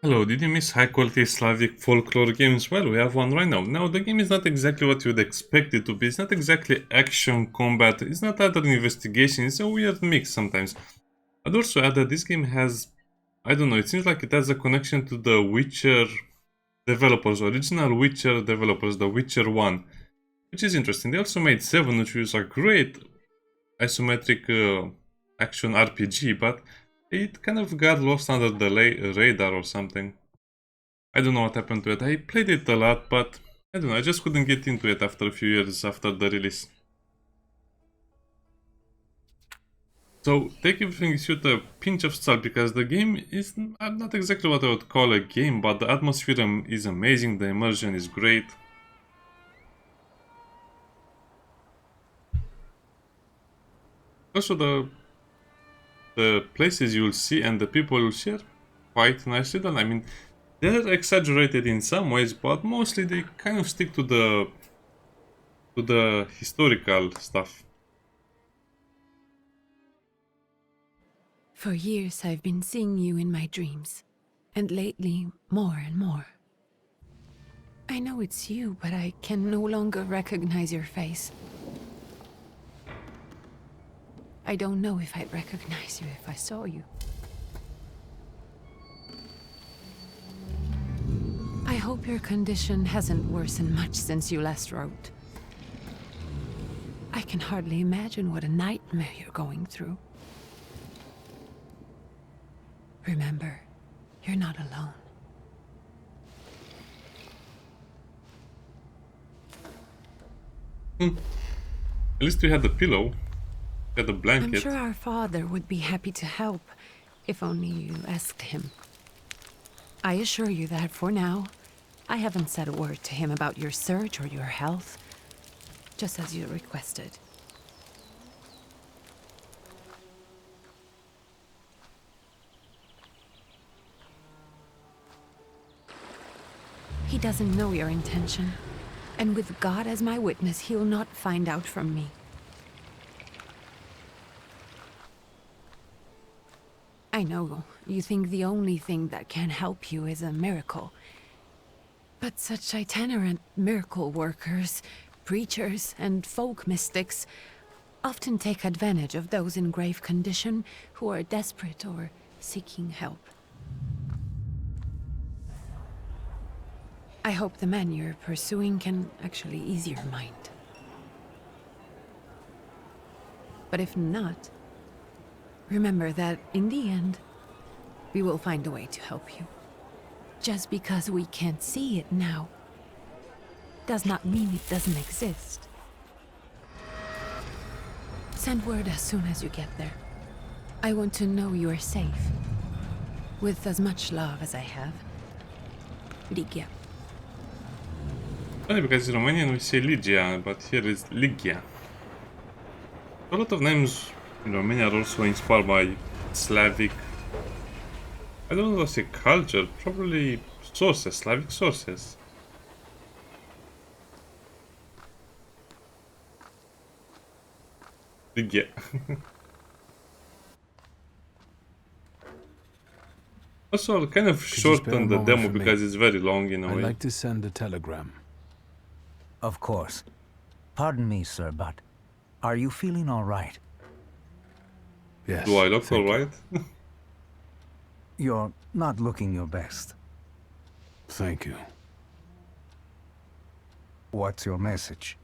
Hello, did you miss high quality Slavic folklore games? Well, we have one right now. Now, the game is not exactly what you'd expect it to be. It's not exactly action, combat, it's not other investigation, it's a weird mix sometimes. I'd also add that this game has, I don't know, it seems like it has a connection to the Witcher developers, original Witcher developers, the Witcher 1, which is interesting. They also made 7, which was a great isometric action RPG, but it kind of got lost under the radar or something. I don't know what happened to it. I played it a lot, but I don't know, I just couldn't get into it after a few years after the release. So take everything with a pinch of salt because the game is not exactly what I would call a game, but the atmosphere is amazing, the immersion is great. Also the places you'll see and the people you'll share quite nicely done. I mean, they're exaggerated in some ways, but mostly they kind of stick to the historical stuff. For years I've been seeing you in my dreams, and lately more and more. I know it's you, but I can no longer recognize your face. I don't know if I'd recognize you if I saw you. I hope your condition hasn't worsened much since you last wrote. I can hardly imagine what a nightmare you're going through. Remember, you're not alone. At least we had the pillow, we had the I'm blanket. sure our father would be happy to help, if only you asked him. I assure you that for now, I haven't said a word to him about your search or your health, just as you requested. He doesn't know your intention, and with God as my witness, he'll not find out from me. I know you think the only thing that can help you is a miracle. But such itinerant miracle workers, preachers, and folk mystics often take advantage of those in grave condition who are desperate or seeking help. I hope the man you're pursuing can actually ease your mind. But if not, remember that in the end, we will find a way to help you. Just because we can't see it now does not mean it doesn't exist. Send word as soon as you get there. I want to know you are safe. With as much love as I have. Ligia. Funny because in Romanian we say Ligia, but here is Ligia. A lot of names in Romania are also inspired by Slavic. I don't know if say culture, probably sources, Slavic sources. Ligia. Also, I'll kind of Could you spare a shorten the moment demo for me? because it's very long in a I'd way. like to send a telegram. Of course. Pardon me, sir, but are you feeling all right? Yes. Do I look thank you. alright? You're not looking your best. Thank you. What's your message?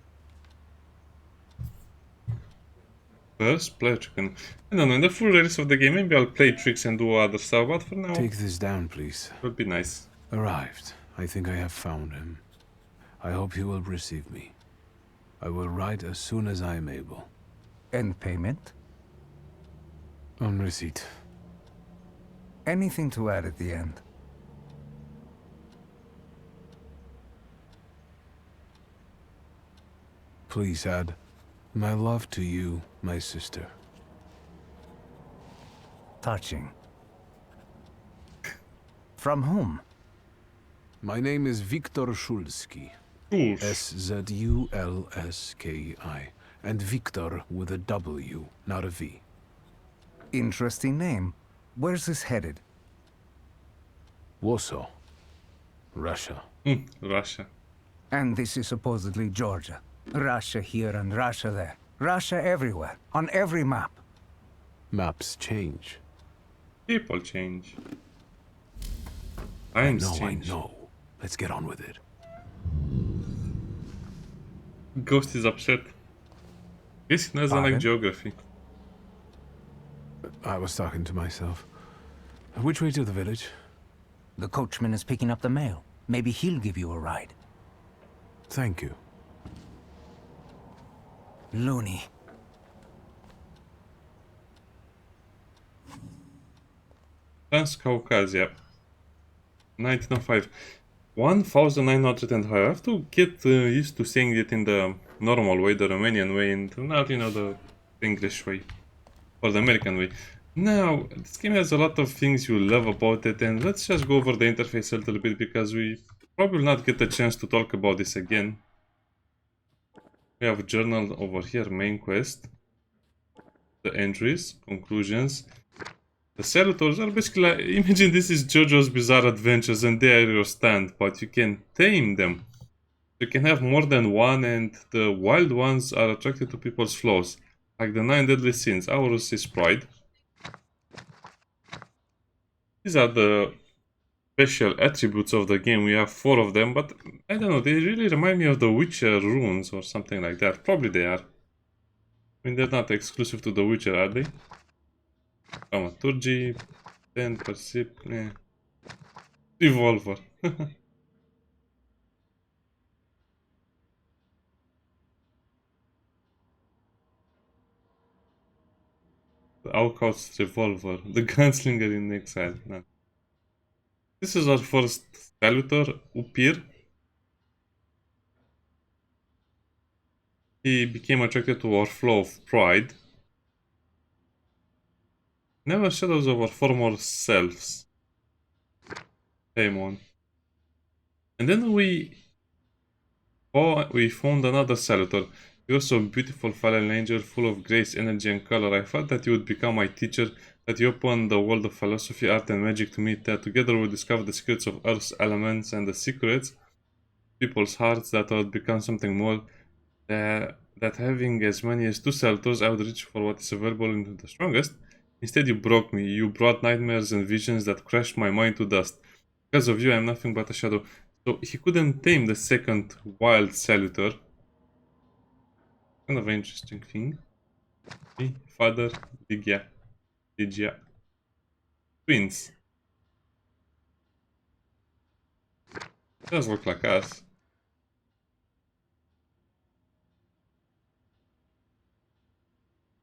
First, play chicken. I don't know, in the full release of the game, maybe I'll play tricks and do other stuff, but for now, Take this down, please. it would be nice. Arrived. I think I have found him. I hope he will receive me. I will write as soon as I am able. And payment? On receipt. Anything to add at the end? Please add my love to you, my sister. Touching. From whom? My name is Viktor Szulski. Oof. Szulski. And Viktor with a W, not a V. Interesting name. Where's this headed? Warsaw. Russia. Russia. And this is supposedly Georgia. Russia here and Russia there. Russia everywhere, on every map. Maps change. People change. I Times know, change. I know. Let's get on with it. Ghost is upset. Guess he doesn't like Pardon? geography. I was talking to myself. Which way to the village? The coachman is picking up the mail. Maybe he'll give you a ride. Thank you. Loony. Transcaucasia. 1905. 1900 and higher. I have to get used to saying it in the normal way, the Romanian way, and not, the English way. Or the American way. Now, this game has a lot of things you love about it, and let's just go over the interface a little bit, because we probably will not get a chance to talk about this again. We have journal over here, main quest. The entries, conclusions. The salutors are basically like, imagine this is JoJo's Bizarre Adventures and they are your stand, but you can tame them. You can have more than one, and the wild ones are attracted to people's flaws. Like the 9 deadly sins. Ours is pride. These are the special attributes of the game. We have 4 of them, but I don't know, they really remind me of the Witcher runes or something like that. Probably they are. I mean, they're not exclusive to the Witcher, are they? Thaumaturge, 10 percip, revolver. The outcast revolver, the gunslinger in exile. No. This is our first salutor, Upir. He became attracted to our flow of pride. Never shadows of our former selves. Paimon. And then we found another salutor. You're so beautiful, fallen angel, full of grace, energy, and color. I thought that you would become my teacher, that you opened the world of philosophy, art, and magic to me, that together we discover the secrets of Earth's elements and the secrets people's hearts, that I would become something more. That having as many as 2 salutors, I would reach for what is available into the strongest. Instead, you broke me. You brought nightmares and visions that crashed my mind to dust. Because of you, I am nothing but a shadow. So he couldn't tame the second wild salutor. Kind of an interesting thing. Me, father, Ligia. Twins. Does look like us.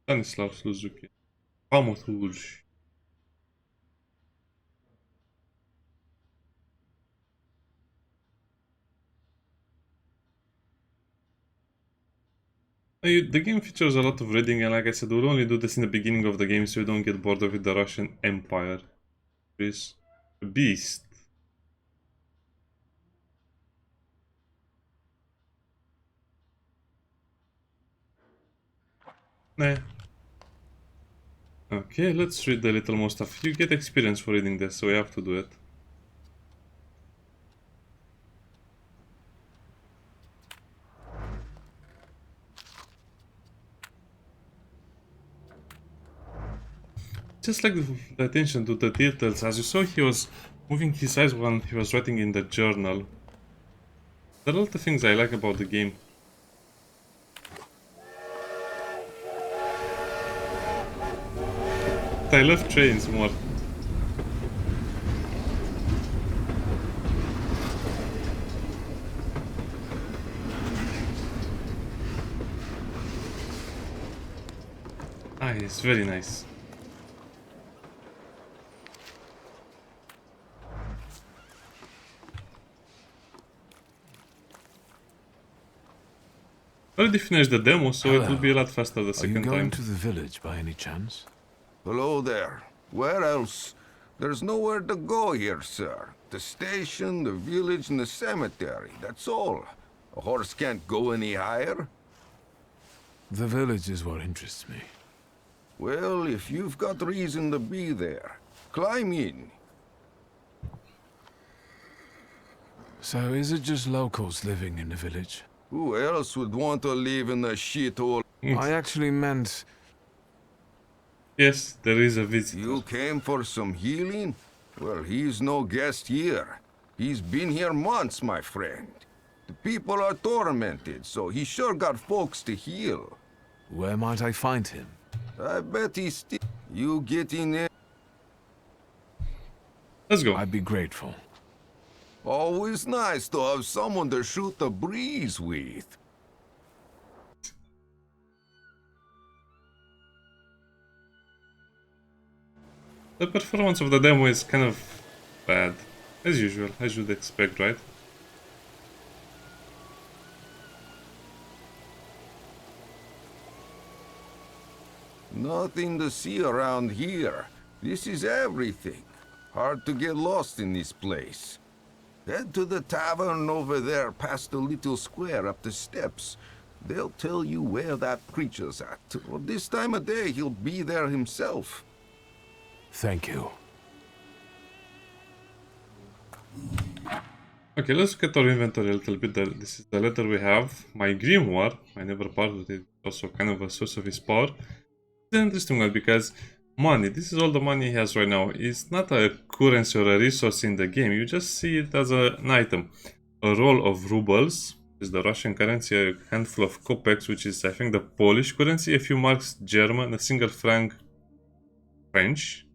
Stanislav Suzuki. Thaumaturge. The game features a lot of reading, and like I said, we'll only do this in the beginning of the game so you don't get bored with the Russian Empire. This beast. Nah. Okay, let's read the little more stuff. You get experience for reading this, so we have to do it. Just like the attention to the details, as you saw, he was moving his eyes when he was writing in the journal. There are a lot of things I like about the game. I love trains more. It's very nice. Already finished the demo, so it will be a lot faster the Are you second going time. to the village by any chance? Hello there. Where else? There's nowhere to go here, sir. The station, the village, and the cemetery. That's all. A horse can't go any higher. The village is what interests me. Well, if you've got reason to be there, climb in. So is it just locals living in the village? Who else would want to live in a shithole? I actually meant... Yes, there is a visitor. You came for some healing? Well, he's no guest here. He's been here months, my friend. The people are tormented, so he sure got folks to heal. Where might I find him? I bet he's still... You get in there? Let's go. I'd be grateful. Always nice to have someone to shoot the breeze with. The performance of the demo is kind of bad. As usual, as you'd expect, right? Nothing to see around here. This is everything. Hard to get lost in this place. Head to the tavern over there past the little square up the steps. They'll tell you where that preacher's at. Or this time of day, he'll be there himself. Thank you. Okay, let's look at our inventory a little bit. This is the letter we have. My grimoire. I never bothered it. Also kind of a source of his power. It's an interesting one because money, this is all the money he has right now. It's not a currency or a resource in the game. You just see it as an item. A roll of rubles, which is the Russian currency, a handful of kopecks, which is I think the Polish currency, a few marks German, a single franc French,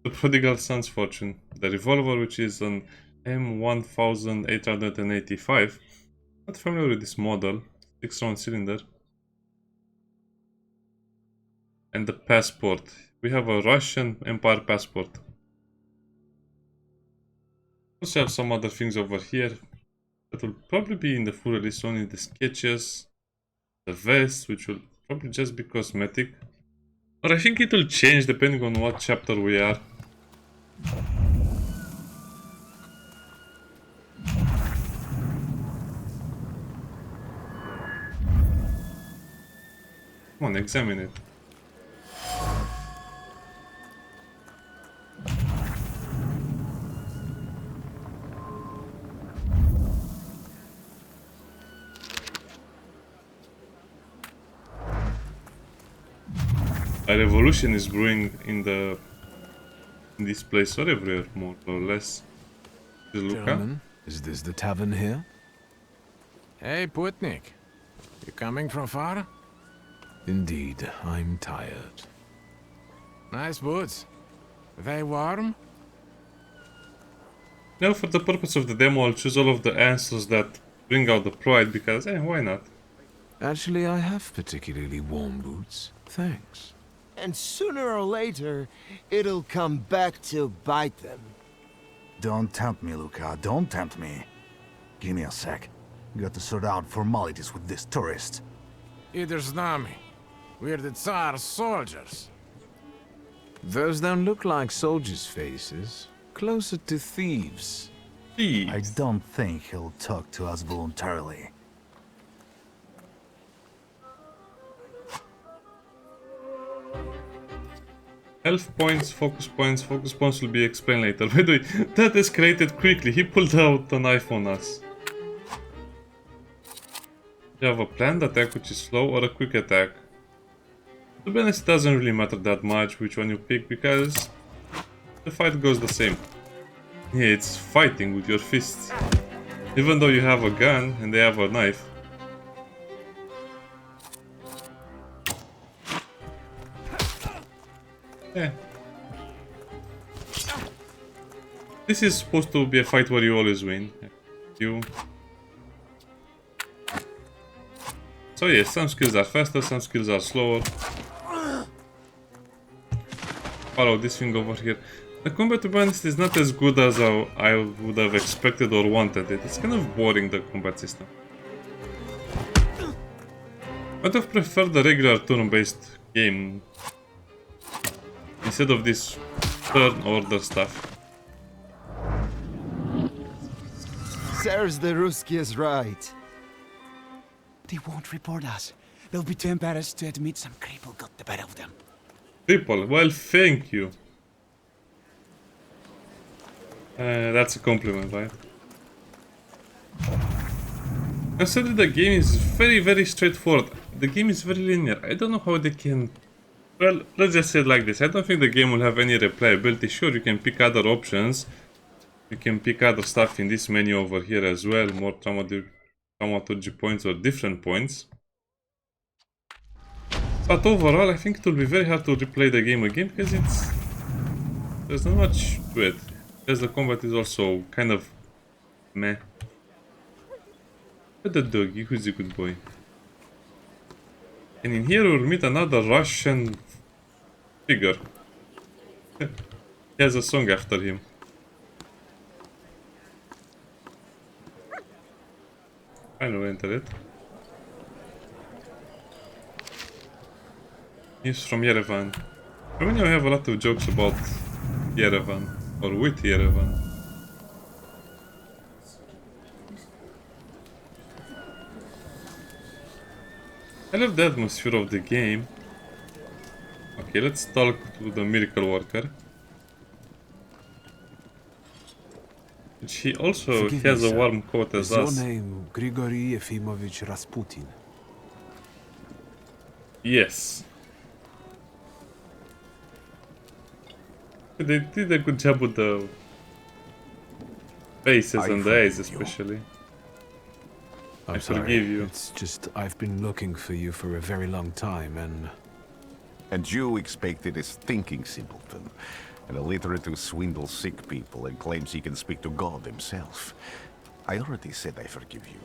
the prodigal son's fortune, the revolver, which is an M1885. Not familiar with this model, 6-round cylinder. And the passport. We have a Russian Empire passport. Also have some other things over here that will probably be in the full release, only the sketches, the vest, which will probably just be cosmetic. Or I think it will change depending on what chapter we are. Come on, examine it. A revolution is brewing in this place or everywhere, more or less. Gentlemen, is this the tavern here? Hey, Putnik. You coming from far? Indeed, I'm tired. Nice boots. They warm? Now, for the purpose of the demo, I'll choose all of the answers that bring out the pride because, why not? Actually, I have particularly warm boots. Thanks. And sooner or later, it'll come back to bite them. Don't tempt me, Luca. Don't tempt me. Give me a sec. Got to sort out formalities with this tourist. Either z nami. We're the Tsar's soldiers. Those don't look like soldiers' faces. Closer to thieves. I don't think he'll talk to us voluntarily. Health points, focus points will be explained later. By the way, that escalated quickly. He pulled out a knife on us. You have a planned attack which is slow or a quick attack. To be honest, it doesn't really matter that much which one you pick because the fight goes the same. Yeah, it's fighting with your fists. Even though you have a gun and they have a knife. Yeah. This is supposed to be a fight where you always win. So yes, some skills are faster, some skills are slower. Follow this thing over here. The combat, to be honest, is not as good as I would have expected or wanted it. It's kind of boring, the combat system. I'd have preferred the regular turn-based game instead of this turn order stuff. Serves the Ruskies right. They won't report us. They'll be too embarrassed to admit some cripple got the better of them. People, well, thank you. That's a compliment, right? Considering the game is very straightforward. The game is very linear. I don't know how they can... Well, let's just say it like this. I don't think the game will have any replayability. Sure, you can pick other options. You can pick other stuff in this menu over here as well. More thaumaturgy points or different points. But overall, I think it will be very hard to replay the game again because there's not much to it. Because the combat is also kind of meh. But the doggy, who's a good boy. And in here we'll meet another Russian figure. He has a song after him. I will enter it. He's from Yerevan. Romania have a lot of jokes about Yerevan, or with Yerevan. I love the atmosphere of the game. Okay, let's talk to the miracle worker. He also has a warm coat as us. Is your name Grigory Efimovich Rasputin? Yes. They did a good job with the faces and the eyes especially. I forgive you. It's just I've been looking for you for a very long time and... And you expected a thinking simpleton, an illiterate who swindles sick people and claims he can speak to God himself. I already said I forgive you.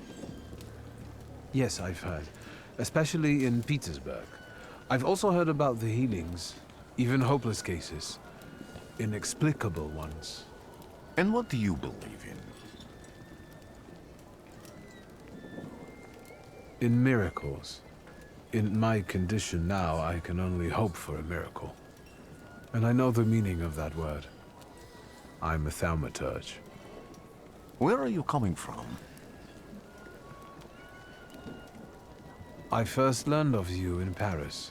Yes, I've heard. Especially in Petersburg. I've also heard about the healings, even hopeless cases. Inexplicable ones. And what do you believe in? In miracles. In my condition now, I can only hope for a miracle. And I know the meaning of that word. I'm a Thaumaturge. Where are you coming from? I first learned of you in Paris.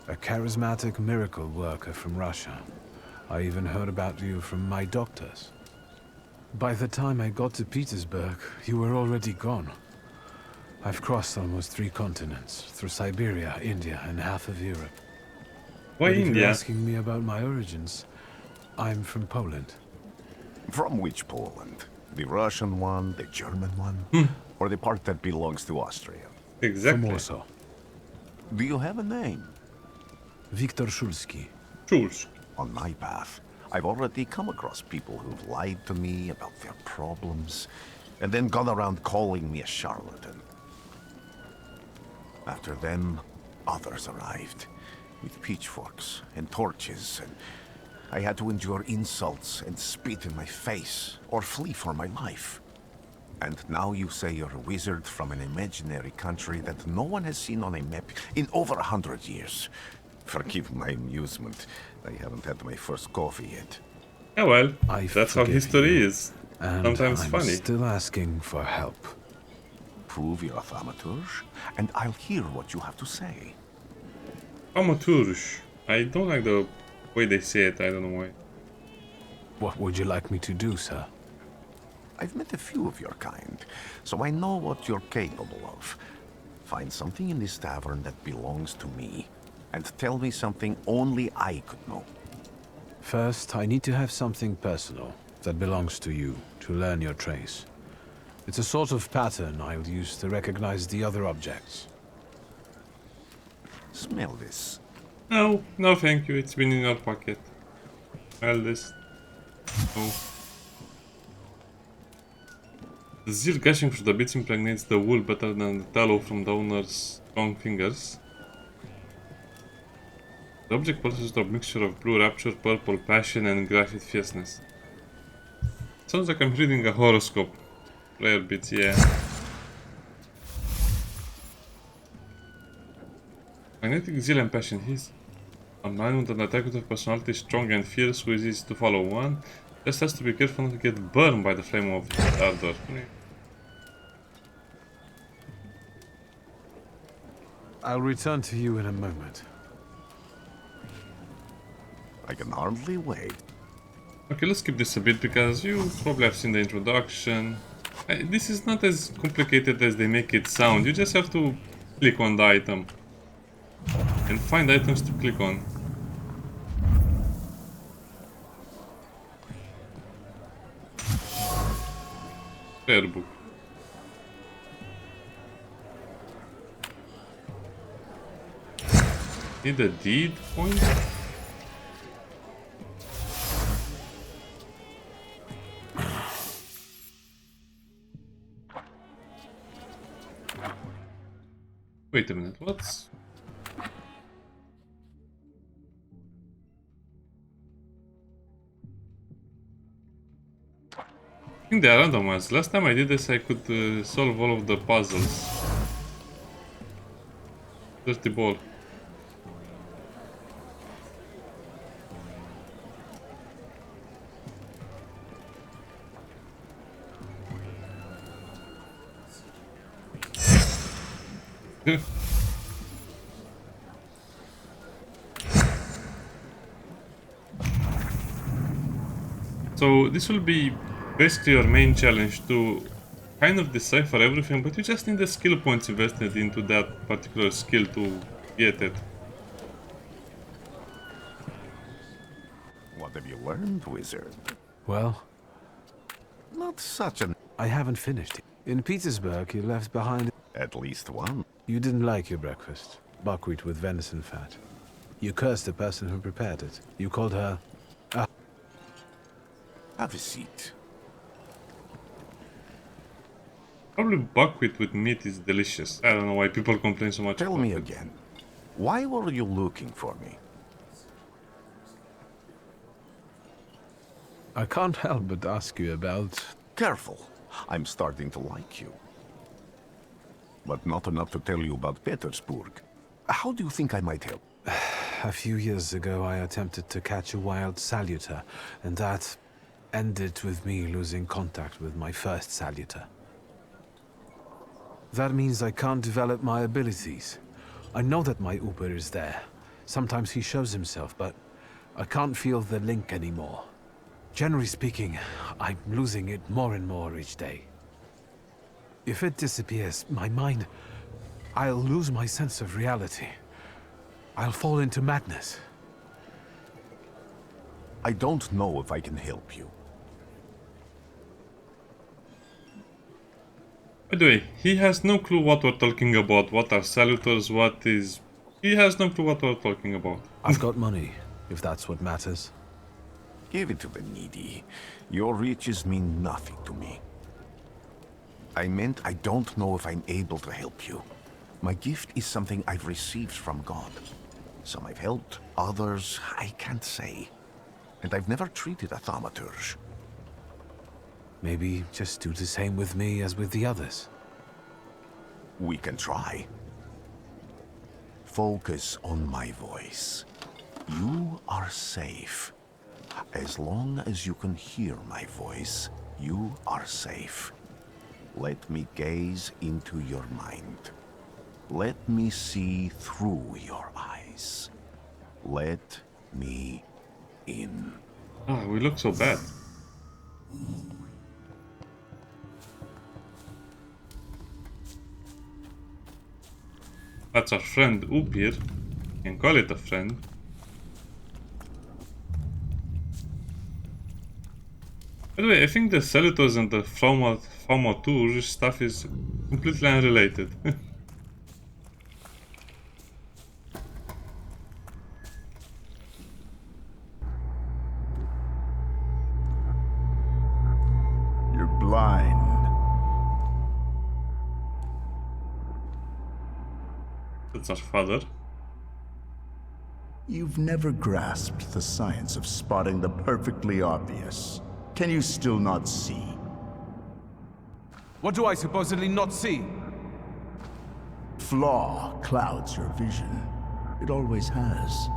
A charismatic miracle worker from Russia. I even heard about you from my doctors. By the time I got to Petersburg, you were already gone. I've crossed almost 3 continents, through Siberia, India, and half of Europe. Why But if India? you're asking me about my origins, I'm from Poland. From which Poland? The Russian one, the German one, or the part that belongs to Austria? Exactly. From Warsaw. Do you have a name? Viktor Szulski. Schulz. On my path, I've already come across people who've lied to me about their problems, and then gone around calling me a charlatan. After them, others arrived, with pitchforks and torches, and I had to endure insults and spit in my face, or flee for my life. And now you say you're a wizard from an imaginary country that no one has seen on a map in over 100 years. Forgive my amusement. I haven't had my first coffee yet. Yeah, well, I that's how forgive history you. is. And Sometimes I'm funny. still asking for help. Prove you're a Thaumaturge, and I'll hear what you have to say. Thaumaturge. I don't like the way they say it, I don't know why. What would you like me to do, sir? I've met a few of your kind, so I know what you're capable of. Find something in this tavern that belongs to me, and tell me something only I could know. First, I need to have something personal that belongs to you to learn your trace. It's a sort of pattern I'll use to recognize the other objects. Smell this. No, no thank you, it's been in your pocket. Well, this... No. The zeal gushing from the bits impregnates the wool better than the tallow from the owner's strong fingers. The object possesses a mixture of blue rapture, purple passion, and graphite fierceness. Sounds like I'm reading a horoscope. Rare bits, yeah. Magnetic zeal and passion. He's a man with an attractive personality, strong and fierce, who is easy to follow. One just has to be careful not to get burned by the flame of his ardor. I'll return to you in a moment. I can hardly wait. Okay, let's skip this a bit because you probably have seen the introduction. This is not as complicated as they make it sound. You just have to click on the item and find items to click on. Prayer book. Need a deed point? Wait a minute, what's... I think they are random ones. Last time I did this I could solve all of the puzzles. Dirty ball. So this will be basically your main challenge, to kind of decipher everything, but you just need the skill points invested into that particular skill to get it. What have you learned, wizard? Well, Not such an... I haven't finished. In Petersburg, you left behind... At least one. You didn't like your breakfast. Buckwheat with venison fat. You cursed the person who prepared it. You called her... Have a seat. Probably buckwheat with meat is delicious. I don't know why people complain so much Tell about me it. again. Why were you looking for me? I can't help but ask you about... Careful. I'm starting to like you. But not enough to tell you about Petersburg. How do you think I might help? A few years ago, I attempted to catch a wild saluter, and that ended with me losing contact with my first saluter. That means I can't develop my abilities. I know that my Uber is there. Sometimes he shows himself, but I can't feel the link anymore. Generally speaking, I'm losing it more and more each day. If it disappears, my mind... I'll lose my sense of reality. I'll fall into madness. I don't know if I can help you. By the way, he has no clue what we're talking about, what are saluters, what is... He has no clue what we're talking about. I've got money, if that's what matters. Give it to the needy. Your riches mean nothing to me. I meant I don't know if I'm able to help you. My gift is something I've received from God. Some I've helped, others I can't say. And I've never treated a Thaumaturge. Maybe just do the same with me as with the others. We can try. Focus on my voice. You are safe. As long as you can hear my voice, you are safe. Let me gaze into your mind. Let me see through your eyes. Let me in. Ah, we look so bad. That's our friend Upir. You can call it a friend. By the way, I think the saluters and the Thaumaturge stuff is completely unrelated. You're blind. That's our father. You've never grasped the science of spotting the perfectly obvious. Can you still not see? What do I supposedly not see? Flaw clouds your vision. It always has.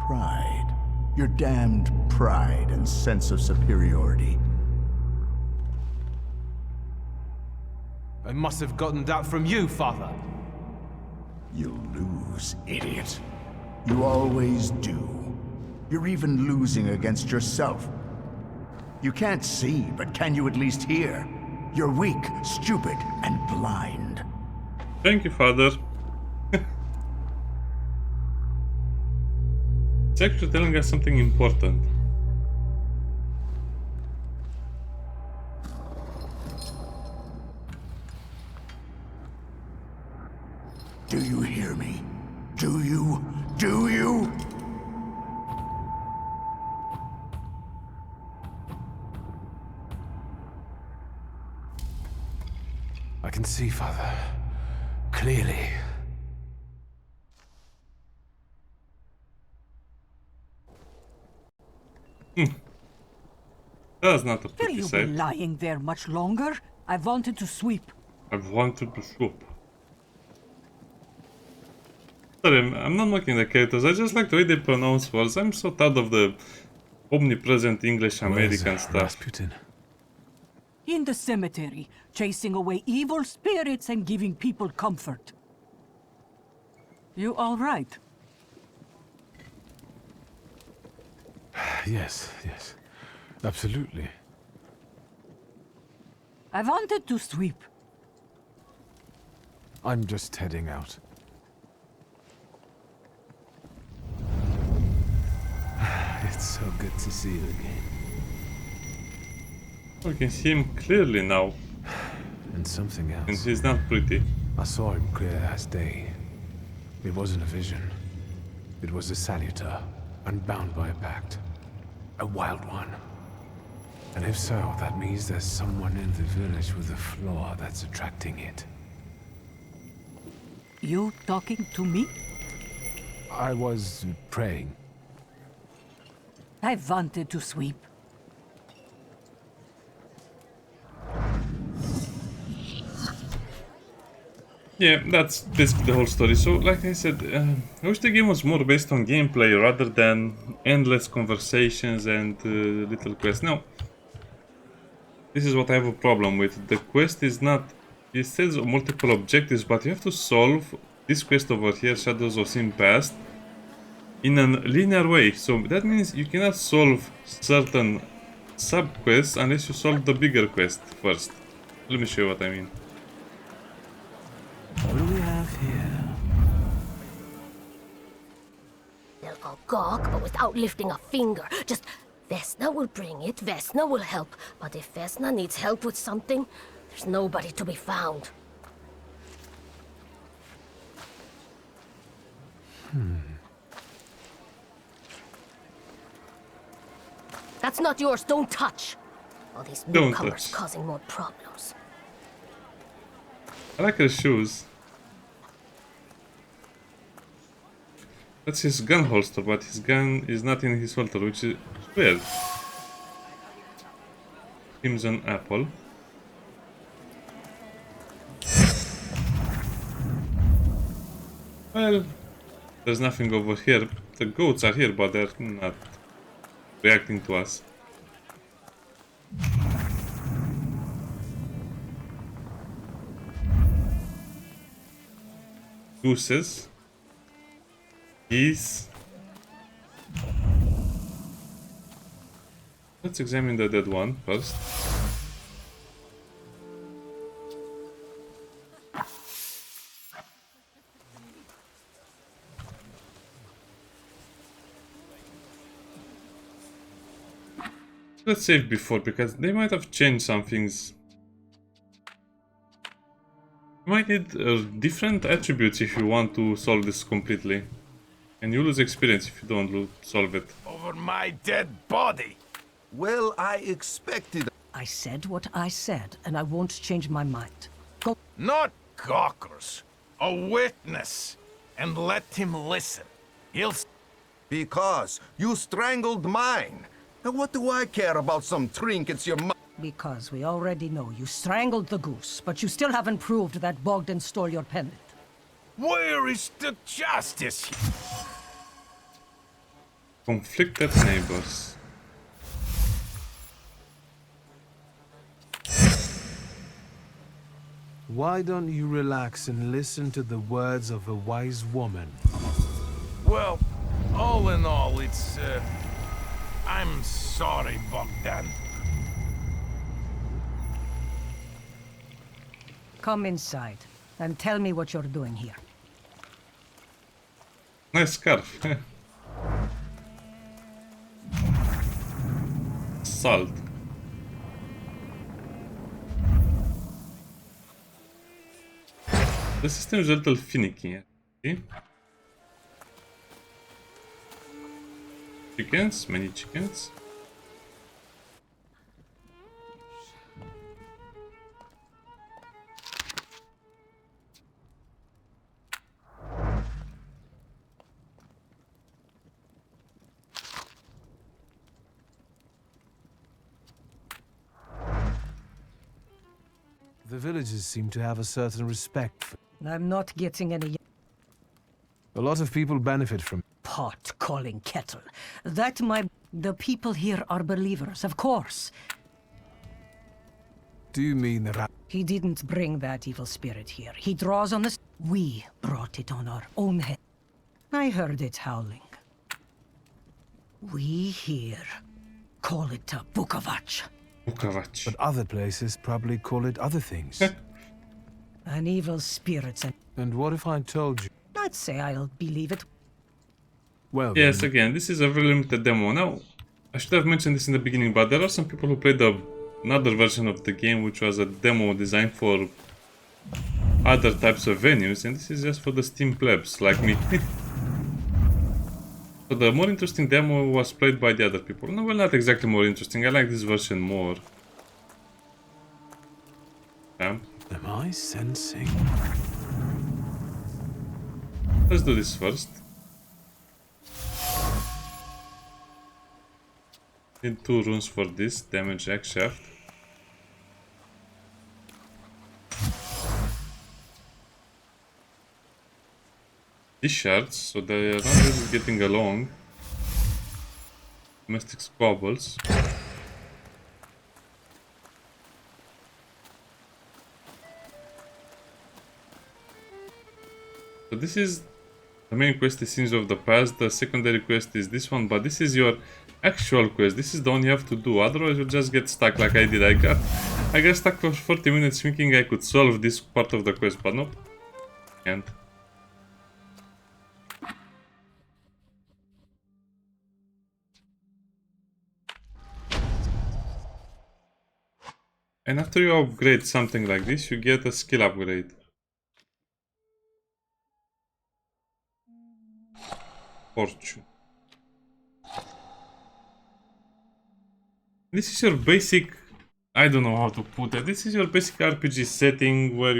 Pride. Your damned pride and sense of superiority. I must have gotten that from you, Father. You'll lose, idiot. You always do. You're even losing against yourself. You can't see, but can you at least hear? You're weak, stupid, and blind. Thank you, father. It's actually telling us something important. Do you hear me? Do you? Do you? I can see, Father. Clearly. That's not a Will pretty you be sight. lying there much longer? I wanted to sweep. I wanted to swoop. Sorry, I'm not mocking the characters. I just like the way they pronounce words. I'm so tired of the omnipresent English American Where's stuff. Rasputin? In the cemetery, chasing away evil spirits and giving people comfort. You all right? Yes, yes. Absolutely. I wanted to sweep. I'm just heading out. It's so good to see you again. We can see him clearly now, And something and else. he's not pretty. I saw him clear as day. It wasn't a vision. It was a saluter, unbound by a pact. A wild one. And if so, that means there's someone in the village with a flaw that's attracting it. You talking to me? I was praying. I wanted to sweep. Yeah, that's basically the whole story. So, like I said, I wish the game was more based on gameplay rather than endless conversations and little quests. Now, this is what I have a problem with. The quest is not... It says multiple objectives, but you have to solve this quest over here, Shadows of Sin Past, in a linear way. So that means you cannot solve certain sub-quests unless you solve the bigger quest first. Let me show you what I mean. What do we have here? They'll go gawk, but without lifting a finger. Just, Vesna will bring it, Vesna will help. But if Vesna needs help with something, there's nobody to be found. That's not yours, don't touch. All these Don't newcomers touch. causing more problems. I like her shoes. That's his gun holster, but his gun is not in his holster, which is weird. Crimson apple. Well, there's nothing over here. The goats are here, but they're not reacting to us. Gooses. Geese. Let's examine the dead one first. Let's save before, because they might have changed some things. You might need different attributes if you want to solve this completely. And you lose experience if you don't solve it. Over my dead body. Well, I expected. I said what I said, and I won't change my mind. Go. Not gawkers. A witness. And let him listen. He'll... Because you strangled mine. And what do I care about some trinkets your Because we already know you strangled the goose, but you still haven't proved that Bogdan stole your pendant. Where is the justice? Conflicted neighbors. Why don't you relax and listen to the words of a wise woman? Well, all in all, it's, I'm sorry, Bogdan. Come inside and tell me what you're doing here. Nice scarf. Salt. The system is a little finicky. See? Chickens, many chickens. The villagers seem to have a certain respect for... I'm not getting any A lot of people benefit from... pot calling kettle. The people here are believers, of course. Do you mean that... He didn't bring that evil spirit here. He draws on us. We brought it on our own head. I heard it howling. We here call it a Bukavach. Bukavach. But other places probably call it other things. An evil spirit. And what if I told you? I'd say I'll believe it. Well, yes, again, this is a very limited demo. Now, I should have mentioned this in the beginning, but there are some people who played another version of the game, which was a demo designed for other types of venues, and this is just for the Steam plebs, like me. So the more interesting demo was played by the other people. No, well, not exactly more interesting. I like this version more. Yeah. Am I sensing? Let's do this first. Need 2 runes for this. Damage axe shaft. These shards, so they are not really getting along. Domestic squabbles. So this is the main quest, is Sins of the Past. The secondary quest is this one, but this is your actual quest. This is the one you have to do, otherwise you'll just get stuck like I did. I got stuck for 40 minutes thinking I could solve this part of the quest, but nope. Can't. And after you upgrade something like this, you get a skill upgrade. Fortune. This is your basic... I don't know how to put it. This is your basic RPG setting where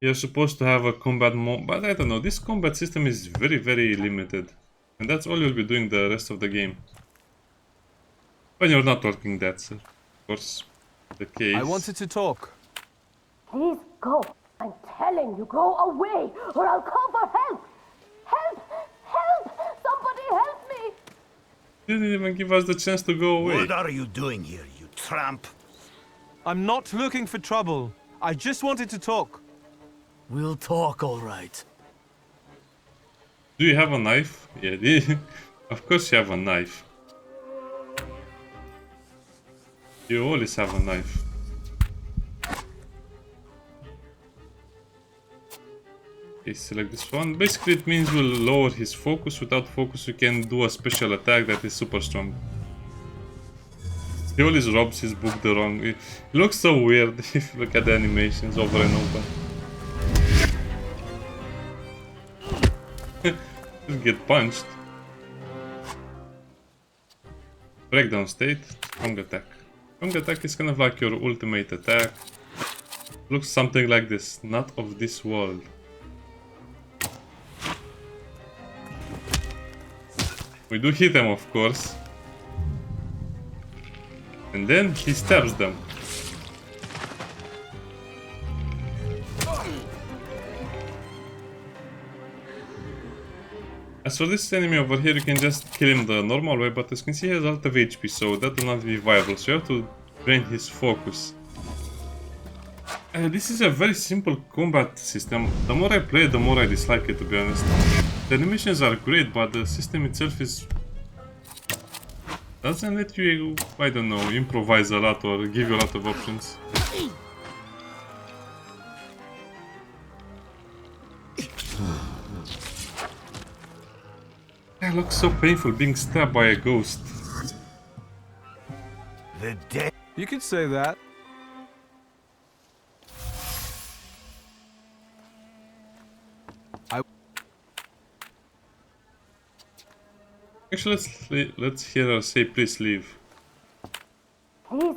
you're supposed to have a combat mode, but I don't know. This combat system is very, very limited. And that's all you'll be doing the rest of the game. When you're not working, that's of course the case. I wanted to talk. Please go. I'm telling you, go away, or I'll call for help. Help! Help! Somebody help me! You didn't even give us the chance to go away. What are you doing here, you tramp? I'm not looking for trouble. I just wanted to talk. We'll talk, all right. Do you have a knife? Yeah, of course you have a knife. You always have a knife. Okay, select this one. Basically it means we'll lower his focus. Without focus you can do a special attack that is super strong. He always robs his book the wrong way. It looks so weird if you look at the animations over and over. Just get punched. Breakdown state, strong attack. Strong attack is kind of like your ultimate attack. Looks something like this, not of this world. We do hit him, of course. And then he stabs them. As for this enemy over here, you can just kill him the normal way, but as you can see he has a lot of HP, so that will not be viable, so you have to drain his focus. This is a very simple combat system. The more I play, the more I dislike it, to be honest. The animations are great, but the system itself doesn't let you, I don't know, improvise a lot or give you a lot of options. That looks so painful being stabbed by a ghost. The dead. You could say that. Actually, let's hear her say, please leave. Please.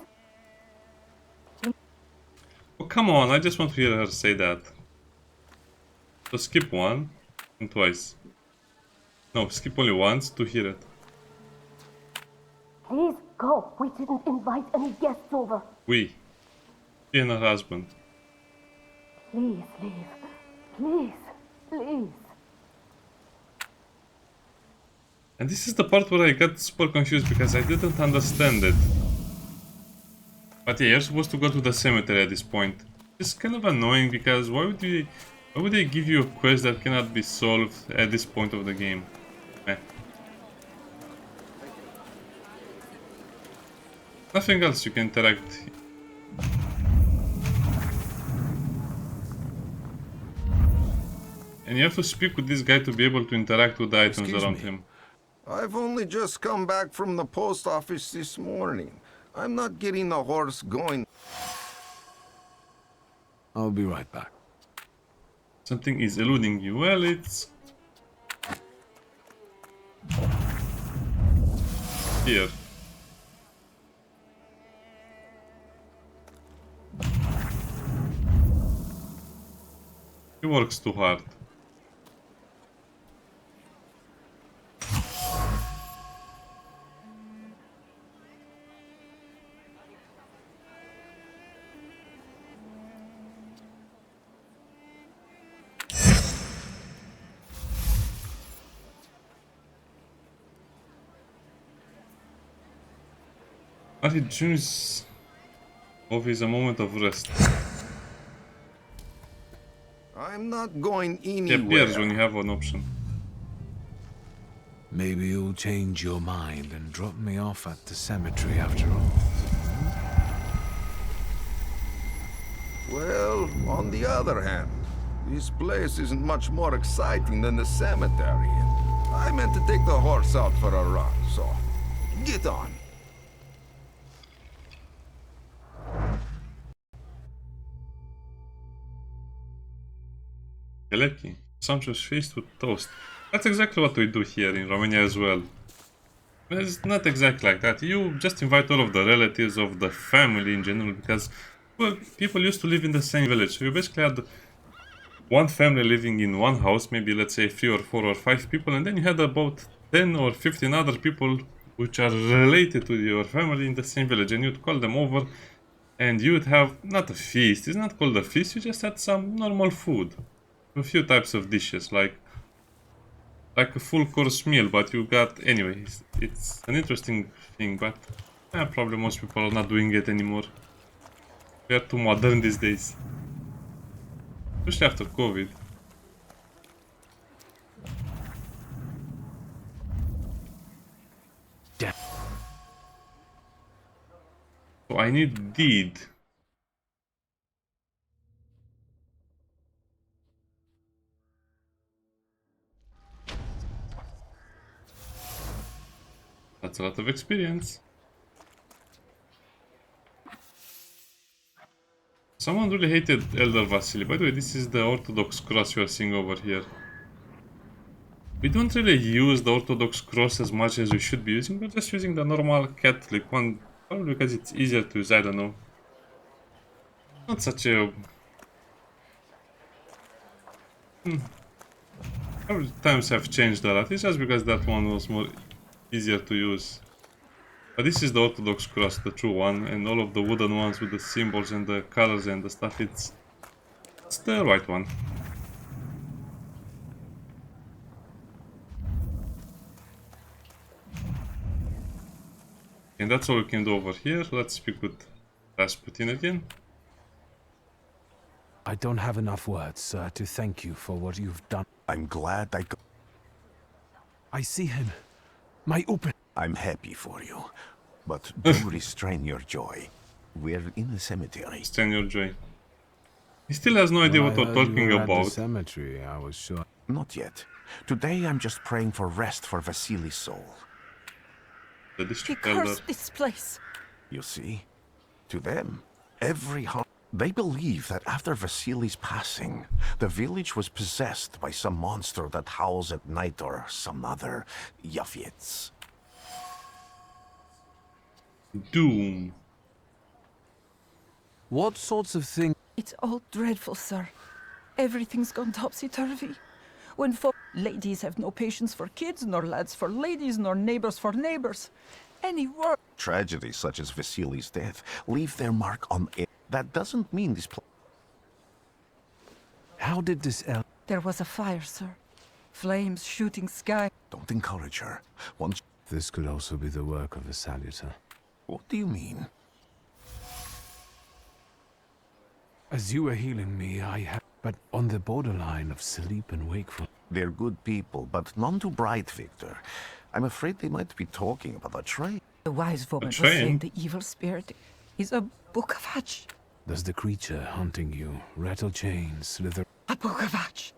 Oh, come on, I just want to hear her say that. So skip one and twice. No, skip only once to hear it. Please go. We didn't invite any guests over. We. She and her husband. Please leave. Please. Please. And this is the part where I got super confused because I didn't understand it. But yeah, you're supposed to go to the cemetery at this point. It's kind of annoying because why would they give you a quest that cannot be solved at this point of the game? Eh. Nothing else you can interact. And you have to speak with this guy to be able to interact with the items around him. I've only just come back from the post office this morning. I'm not getting the horse going. I'll be right back. Something is eluding you. Well, it's here. He works too hard. But he dreams of is a moment of rest. I'm not going He anywhere. appears when you have an option. Maybe you'll change your mind and drop me off at the cemetery after all. Well, on the other hand, this place isn't much more exciting than the cemetery. I meant to take the horse out for a run, so get on. Galeki, sumptuous feast with toast. That's exactly what we do here in Romania as well. It's not exactly like that. You just invite all of the relatives of the family in general because, well, people used to live in the same village. So you basically had one family living in one house, maybe let's say 3 or 4 or 5 people, and then you had about 10 or 15 other people which are related to your family in the same village, and you'd call them over and you'd have not a feast. It's not called a feast, you just had some normal food. A few types of dishes, like a full course meal, but you got anyways. It's an interesting thing, but probably most people are not doing it anymore. We are too modern these days, especially after COVID. So I need deed. That's a lot of experience. Someone really hated Elder Vasily. By the way, this is the Orthodox cross you are seeing over here. We don't really use the Orthodox cross as much as we should be using. We're just using the normal Catholic one. Probably because it's easier to use, I don't know. Not such a... Probably times have changed a lot. It's just because that one was more easier to use. But this is the Orthodox cross, the true one, and all of the wooden ones with the symbols and the colors and the stuff, it's the right one. And that's all we can do over here. Let's speak with Rasputin again. I don't have enough words, sir, to thank you for what you've done. I'm glad I see him. My open. I'm happy for you, but do restrain your joy. We're in a cemetery. Restrain your joy. He still has no idea what we're talking At the about. cemetery, I was sure. Not yet. Today I'm just praying for rest for Vasily's soul. The He district elder. cursed this place. You see? To them, they believe that after Vasily's passing, the village was possessed by some monster that howls at night or some other Yafits. Doom. What sorts of things? It's all dreadful, sir. Everything's gone topsy-turvy. When ladies have no patience for kids, nor lads for ladies, nor neighbors for neighbors. Any work. Tragedies such as Vasily's death leave their mark on it. That doesn't mean this How did this There was a fire, sir. Flames shooting sky. Don't encourage her. Once This could also be the work of a salutor. What do you mean? As you were healing me, I have... But on the borderline of sleep and wakeful... They're good people, but none too bright, Victor. I'm afraid they might be talking about a trade. The wise woman was train? saying the evil spirit is a Bukavach. Does the creature hunting you rattle chains, slither... A Bukavach.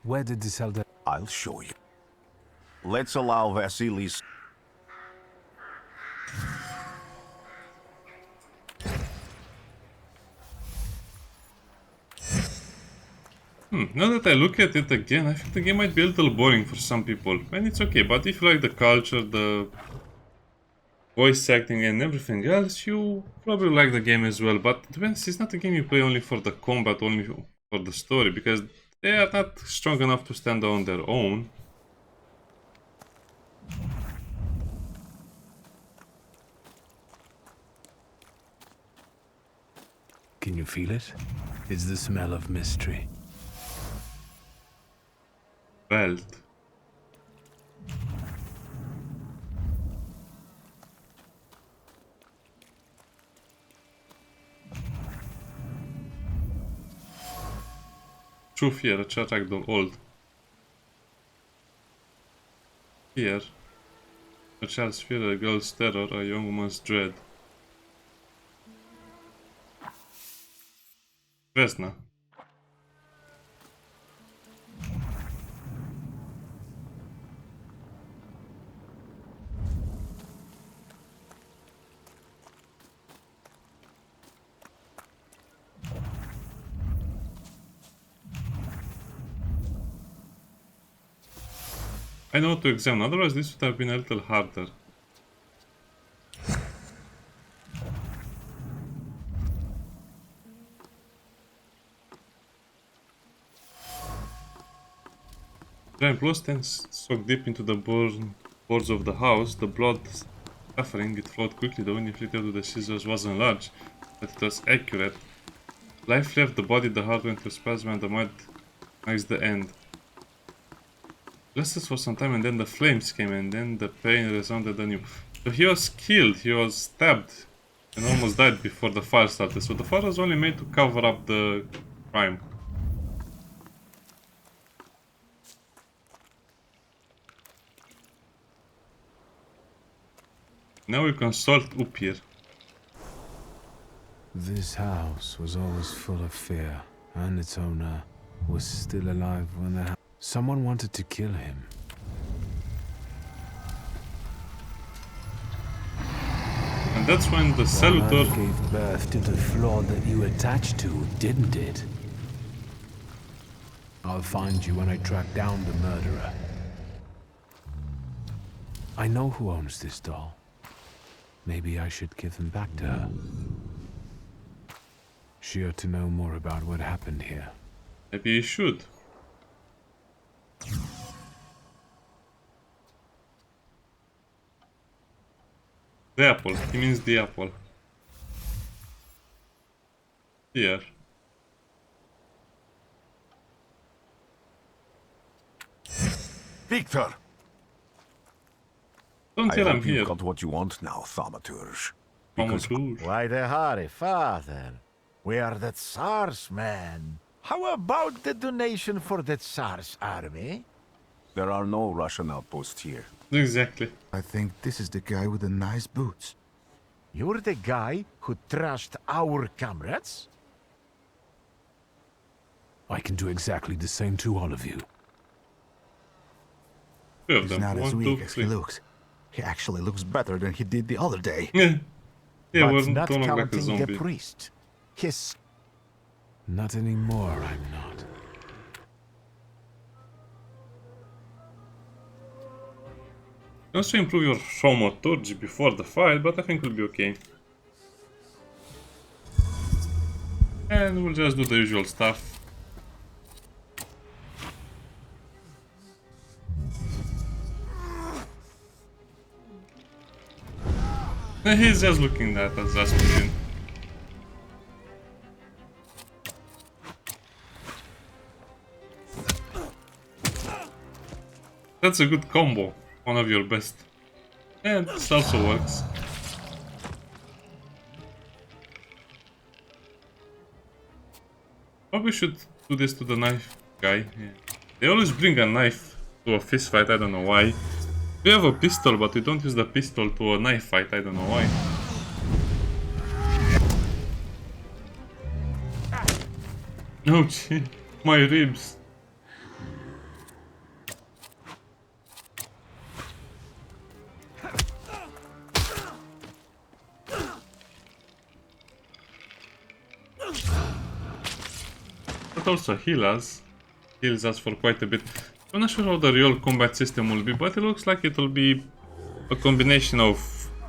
Where did this elder... I'll show you. Let's allow Vasily's... Now that I look at it again, I think the game might be a little boring for some people. And it's okay, but if you like the culture, the voice acting and everything else, you probably like the game as well. But to be honest, it's not a game you play only for the combat, only for the story, because they are not strong enough to stand on their own. Can you feel it? It's the smell of mystery. Belt. Truth here, a Charakdol old. Here, a child's fear, a girl's terror, a young woman's dread. Vesna. I know what to examine, otherwise this would have been a little harder. Giant blood stands soaked deep into the boards of the house. The blood suffering, it flowed quickly. The wound inflicted with the scissors wasn't large, but it was accurate. Life left the body, the heart went to spasm, and the mud marks the end. Lasted for some time, and then the flames came, and then the pain resounded anew. So he was killed, he was stabbed, and almost died before the fire started. So the fire was only made to cover up the crime. Now we consult Upir. This house was always full of fear, and its owner was still alive when the someone wanted to kill him. And that's when the salutor gave birth to the flaw that you attached to, didn't it? I'll find you when I track down the murderer. I know who owns this doll. Maybe I should give them back to her. She ought to know more about what happened here. Maybe you should. The apple. He means the apple. Here. Victor! Don't tell I'm here. You've got what you want now, Thaumaturge. Thaumaturge. Why the hurry, father? We are the Tsar's men. How about the donation for the Tsar's army? There are no Russian outposts here. Exactly. I think this is the guy with the nice boots. You're the guy who trashed our comrades? I can do exactly the same to all of you. Two of He's them. not as 1, weak 2, as he 3. looks. He actually looks better than he did the other day. Yeah, But we're not don't look like a counting the zombie. priest. His Not anymore, I'm not. You also improve your Thaumaturge before the fight, but I think we'll be okay. And we'll just do the usual stuff. He's just looking at us, Rasputin. That's a good combo. One of your best. And this also works. Probably should do this to the knife guy. Yeah. They always bring a knife to a fist fight, I don't know why. We have a pistol, but we don't use the pistol to a knife fight, I don't know why. Ouch, my ribs. That also heals us for quite a bit. I'm not sure how the real combat system will be, but it looks like it will be a combination of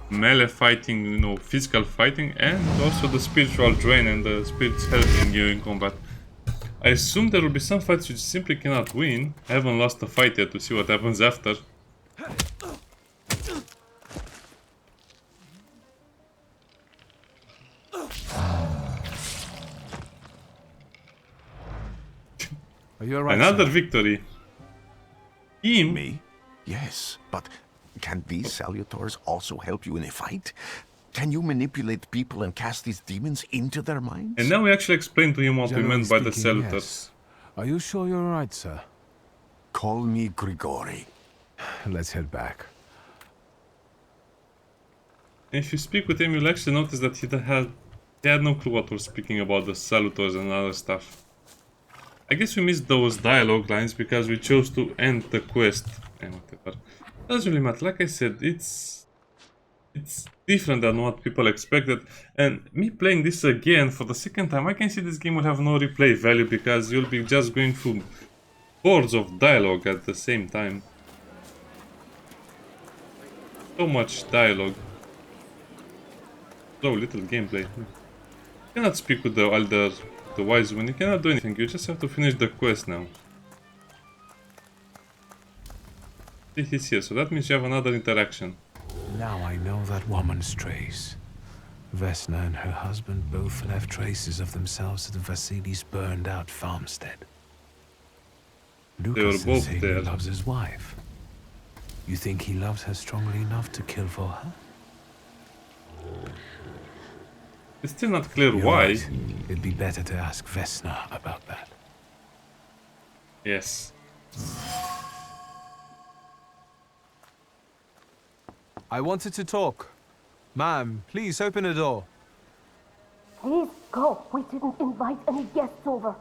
melee fighting, you know, physical fighting, and also the spiritual drain and the spirits helping you in combat. I assume there will be some fights you simply cannot win. I haven't lost a fight yet to see what happens after. Are you alright, Another sir? victory. Him? Me? Yes, but can these salutors also help you in a fight? Can you manipulate people and cast these demons into their minds? And now we actually explained to him what we Generally meant by the speaking, salutors. yes. Are you sure you're alright, sir? Call me Grigori. Let's head back. And if you speak with him, you'll actually notice that he had no clue what we're speaking about, the salutors and other stuff. I guess we missed those dialogue lines because we chose to end the quest. And whatever. Doesn't really matter. Like I said, it's different than what people expected. And me playing this again for the second time, I can see this game will have no replay value because you'll be just going through boards of dialogue at the same time. So much dialogue. So little gameplay. You cannot speak with the elder, the wise one. You cannot do anything. You just have to finish the quest now. See, he's here, so that means you have another interaction. Now I know that woman's trace. Vesna and her husband both left traces of themselves at Vasily's burned-out farmstead. Lucas were both says he there. loves his wife. You think he loves her strongly enough to kill for her? It's still not clear You're why. right. It'd be better to ask Vesna about that. Yes. I wanted to talk. Ma'am, please open the door. Please go. We didn't invite any guests over.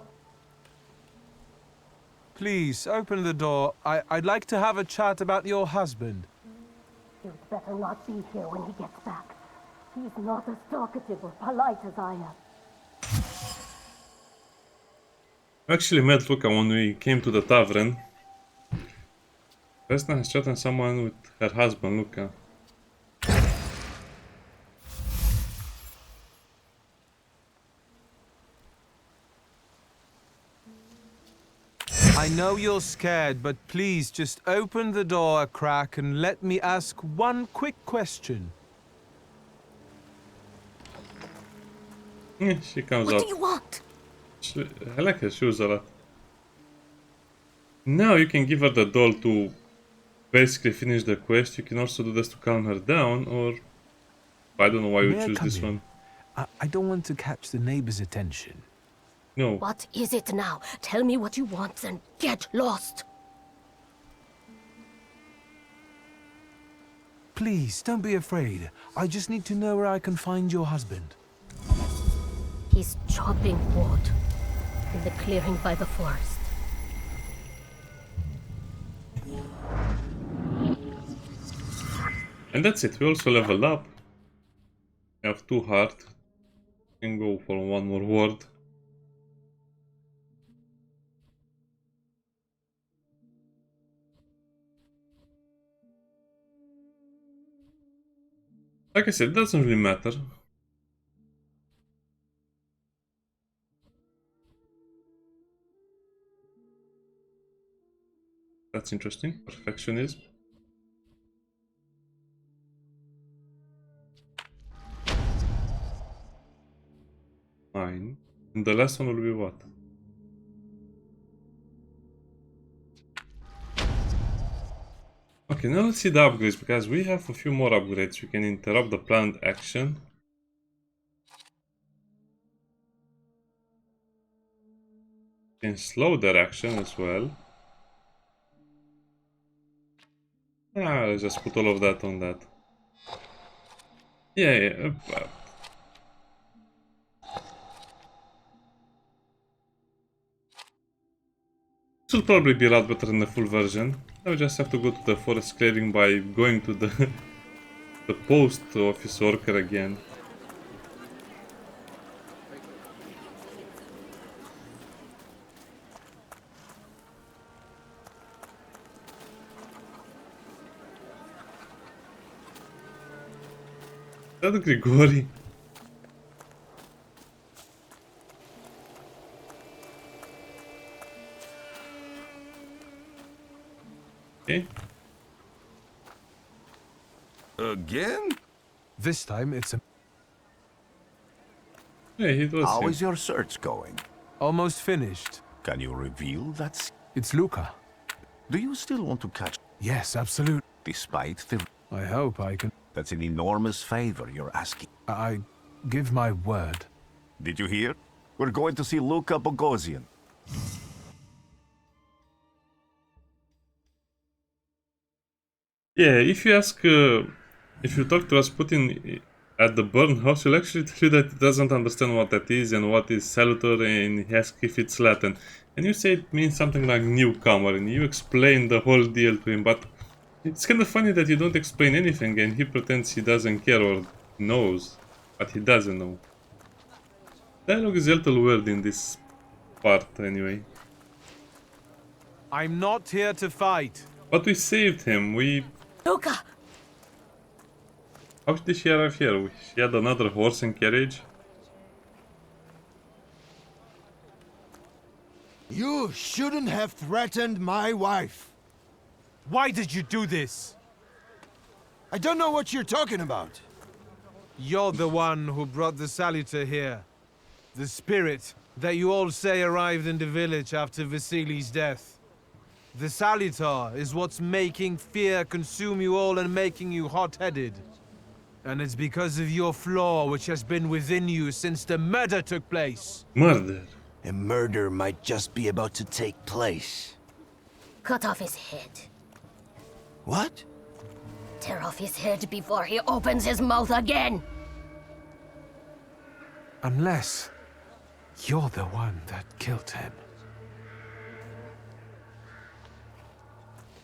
Please open the door. I'd like to have a chat about your husband. You'd better not be here when he gets back. He's not as talkative or polite as I am. I actually met Luca when we came to the tavern. Vesna has chatted someone with her husband, Luca. I know you're scared, but please just open the door a crack and let me ask one quick question. Yeah, she comes What out. do you want? I like her shoes a lot. Now you can give her the doll to basically finish the quest. You can also do this to calm her down, or I don't know why you May I choose come this in? one. I don't want to catch the neighbors' attention. No. What is it now? Tell me what you want and get lost. Please, don't be afraid. I just need to know where I can find your husband. He's chopping wood in the clearing by the forest. And that's it, we also leveled up. We have 2 heart. Can go for one more word. Like I said, it doesn't really matter. That's interesting. Perfectionism. Fine. And the last one will be what? Okay, now let's see the upgrades, because we have a few more upgrades. We can interrupt the planned action. We can slow their action as well. Let's just put all of that on that. Yeah. This will probably be a lot better than the full version. I will just have to go to the forest clearing by going to the the post office worker again. Is that Grigori? Okay. Again? This time it's a... Yeah, it was How him. is your search going? almost finished. Can you reveal that? It's Luca. Do you still want to catch? Yes, absolutely. Despite the... I hope I can... That's an enormous favor you're asking. I give my word. Did you hear? We're going to see Luca Bogosian. Yeah, if you ask, if you talk to Rasputin at the burn house, he'll actually tell you that he doesn't understand what that is and what is Salutor, and he asks if it's Latin. And you say it means something like newcomer, and you explain the whole deal to him, but it's kind of funny that you don't explain anything and he pretends he doesn't care or knows, but he doesn't know. Dialogue is a little weird in this part, anyway. I'm not here to fight. But we saved him, we... Luca! How did she arrive here? She had another horse and carriage? You shouldn't have threatened my wife. Why did you do this? I don't know what you're talking about. You're the one who brought the Salutor here. The spirit that you all say arrived in the village after Vasili's death. The Salutor is what's making fear consume you all and making you hot-headed. And it's because of your flaw which has been within you since the murder took place. Murder? A murder might just be about to take place. Cut off his head. What? Tear off his head before he opens his mouth again. Unless you're the one that killed him.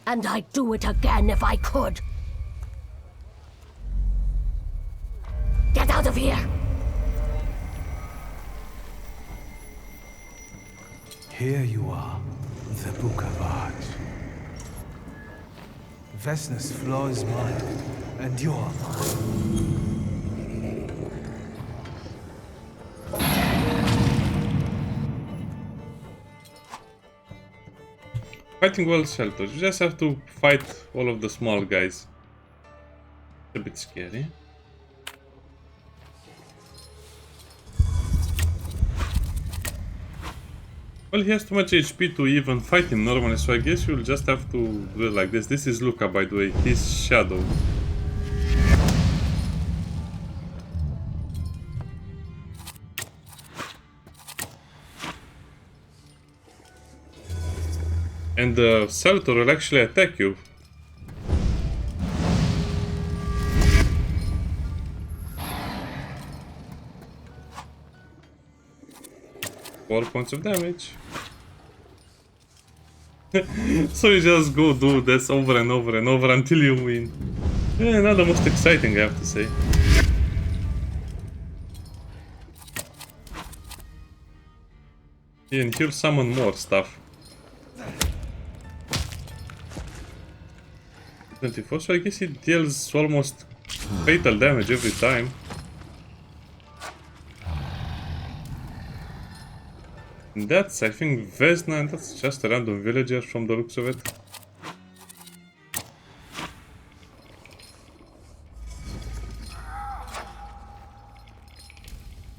And I'd do it again if I could. Get out of here! Here you are, the Book of Art. Vesna's flaw is mine, and you're mine. Fighting well shelters. You just have to fight all of the small guys. It's a bit scary. Well, he has too much HP to even fight him normally, so I guess you'll just have to do it like this. This is Luca, by the way, his shadow. And the Salutor will actually attack you. Four points of damage. So you just go do this over and over and over until you win. Yeah, not the most exciting, I have to say. Yeah, and he'll summon more stuff. 24, so I guess it deals almost fatal damage every time. And that's, I think, Vesna, and that's just a random villager from the looks of it.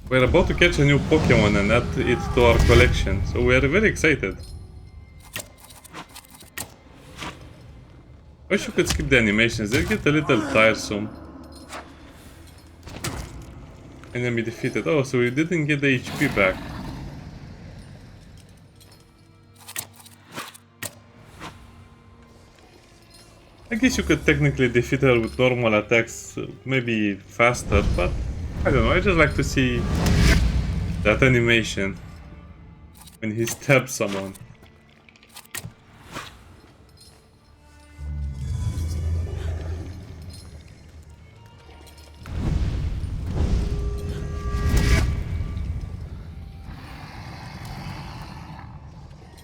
We're about to catch a new Pokemon and add it to our collection, so we are very excited. Wish you could skip the animations, they get a little tiresome. Enemy defeated. Oh, so we didn't get the HP back. I guess you could technically defeat her with normal attacks, maybe faster, but I don't know, I just like to see that animation when he stabs someone.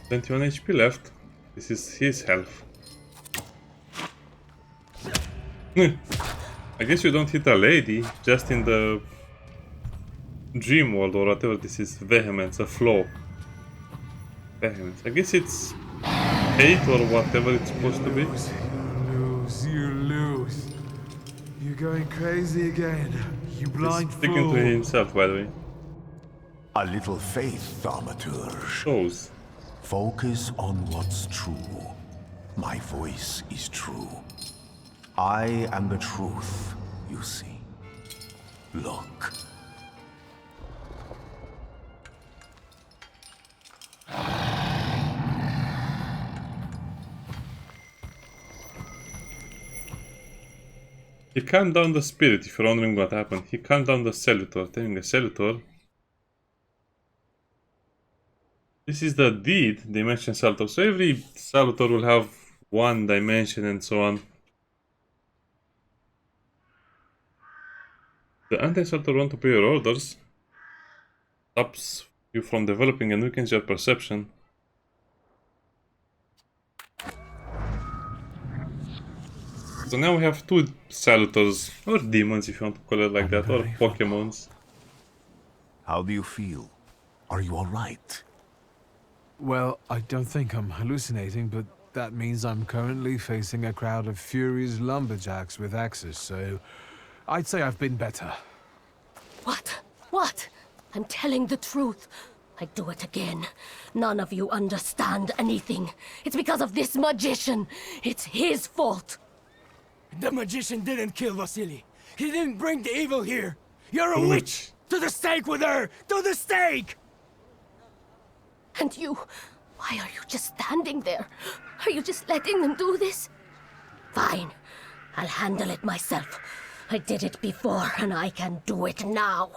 "21 HP left. This is his health. I guess you don't hit a lady, just in the dream world or whatever this is. Vehemence, a flaw. Vehemence. I guess it's hate or whatever it's supposed to be. You lose. You're going crazy again. You blind He's speaking to himself, by the way. A little faith, Thaumaturge. Shows. Focus on what's true. My voice is true. I am the truth, you see. Look. He calmed down the spirit, if you're wondering what happened. He calmed down the Salutor, telling a Salutor. This is the deed, dimension Salutor. So every Salutor will have one dimension and so on. The anti-Salutor want to pay your orders. Stops you from developing and weakens your perception. So now we have two Salutors, or demons if you want to call it like that, or Pokemons. How do you feel? Are you alright? Well, I don't think I'm hallucinating, but that means I'm currently facing a crowd of furious lumberjacks with axes, so I'd say I've been better. What? What? I'm telling the truth. I do it again. None of you understand anything. It's because of this magician. It's his fault. The magician didn't kill Vasily. He didn't bring the evil here. You're a witch! To the stake with her! To the stake! And you, why are you just standing there? Are you just letting them do this? Fine, I'll handle it myself. I did it before, and I can do it now.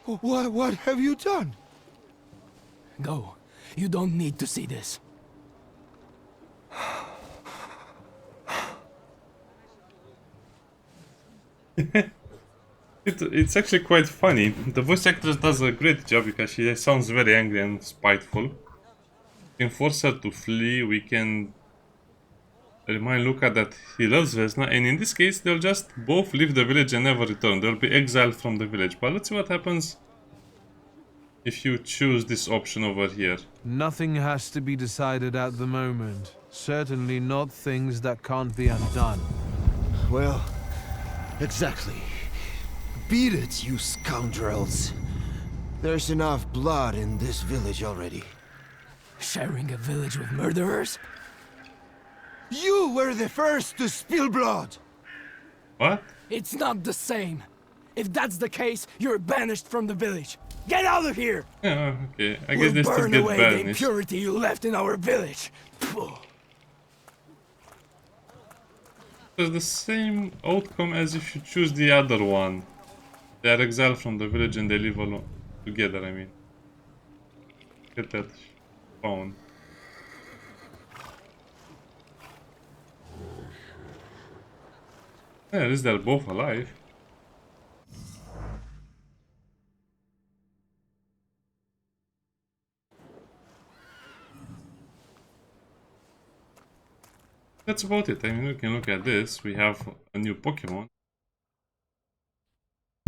What have you done? Go. You don't need to see this. It's actually quite funny. The voice actress does a great job because she sounds very angry and spiteful. We can force her to flee, we can remind Luca that he loves Vesna, and in this case they'll just both leave the village and never return. They'll be exiled from the village. But let's see what happens if you choose this option over here. Nothing has to be decided at the moment. Certainly not things that can't be undone. Well, exactly. Beat it, you scoundrels. There's enough blood in this village already. Sharing a village with murderers? You were the first to spill blood! What? It's not the same. If that's the case, you're banished from the village. Get out of here! Yeah, okay. I We'll guess this burn to get away the banished. impurity you left in our village. It's the same outcome as if you choose the other one. They are exiled from the village and they live alone together, I mean. Get that phone. Yeah, at least they're both alive. That's about it. I mean, we can look at this. We have a new Pokemon.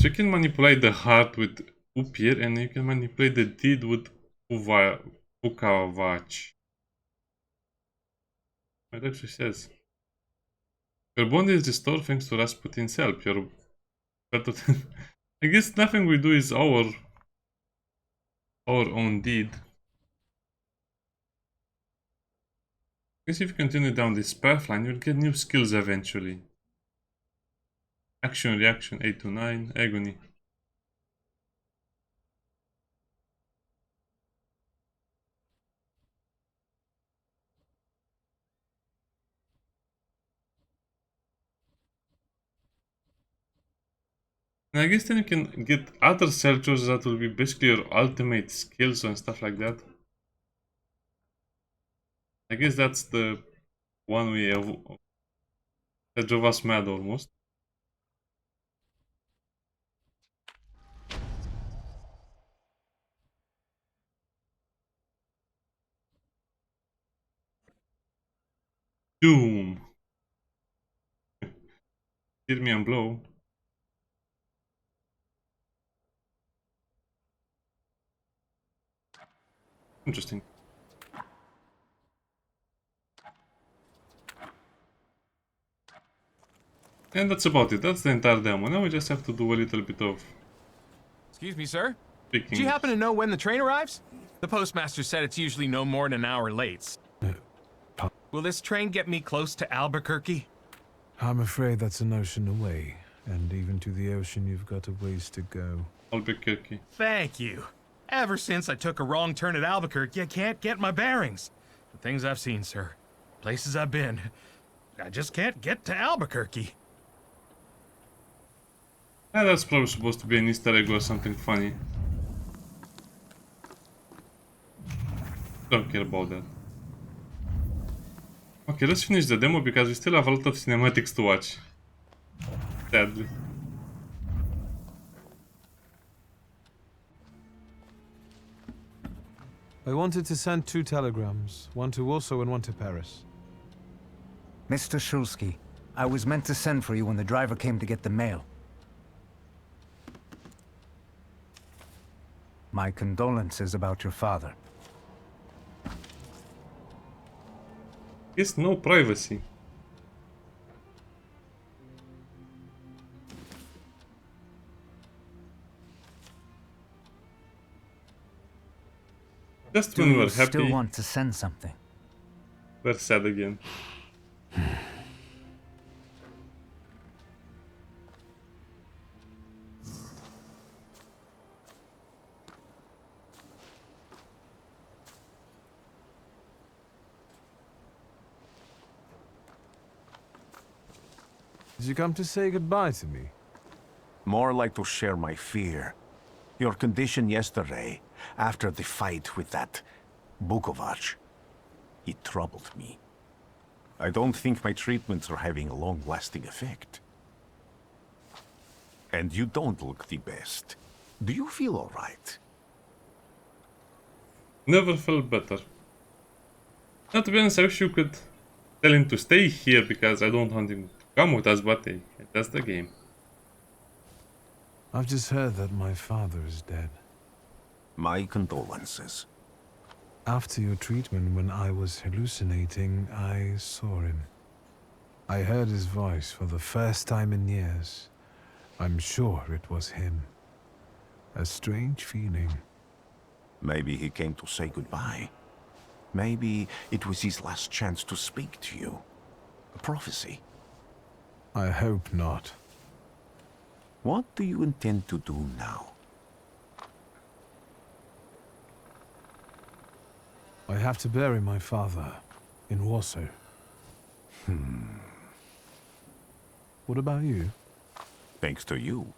So you can manipulate the heart with Upir, and you can manipulate the deed with Ukavach. It actually says your bond is restored thanks to Rasputin's help. Your I guess nothing we do is our own deed. I guess if you continue down this path line, you'll get new skills eventually. Action, reaction, 8 to 9, agony. And I guess then you can get other soldiers that will be basically your ultimate skills and stuff like that. I guess that's the one way that drove us mad almost. Doom. Hear me and blow. Interesting. And that's about it. That's the entire demo. Now we just have to do a little bit of... Excuse me, sir? Picking. Do you happen to know when the train arrives? The postmaster said it's usually no more than an hour late. Will this train get me close to Albuquerque? I'm afraid that's an ocean away, and even to the ocean you've got a ways to go. Albuquerque. Thank you. Ever since I took a wrong turn at Albuquerque, I can't get my bearings. The things I've seen, sir. Places I've been. I just can't get to Albuquerque. Yeah, that's probably supposed to be an Easter egg or something funny. Don't care about that. Okay, let's finish the demo because we still have a lot of cinematics to watch. Sadly. I wanted to send 2 telegrams, one to Warsaw and one to Paris. Mr. Shulsky, I was meant to send for you when the driver came to get the mail. My condolences about your father. Yes, no privacy. Just when we're happy, still want to send something? we're sad again. Did you come to say goodbye to me? More like to share my fear. Your condition yesterday, after the fight with that Bukovac, it troubled me. I don't think my treatments are having a long-lasting effect. And you don't look the best. Do you feel all right? Never felt better. Not to be honest, I wish you could tell him to stay here because I don't want him to come with us, but hey, that's the game. I've just heard that my father is dead. My condolences. After your treatment, when I was hallucinating, I saw him. I heard his voice for the first time in years. I'm sure it was him. A strange feeling. Maybe he came to say goodbye. Maybe it was his last chance to speak to you. A prophecy. I hope not. What do you intend to do now? I have to bury my father in Warsaw. What about you? Thanks to you,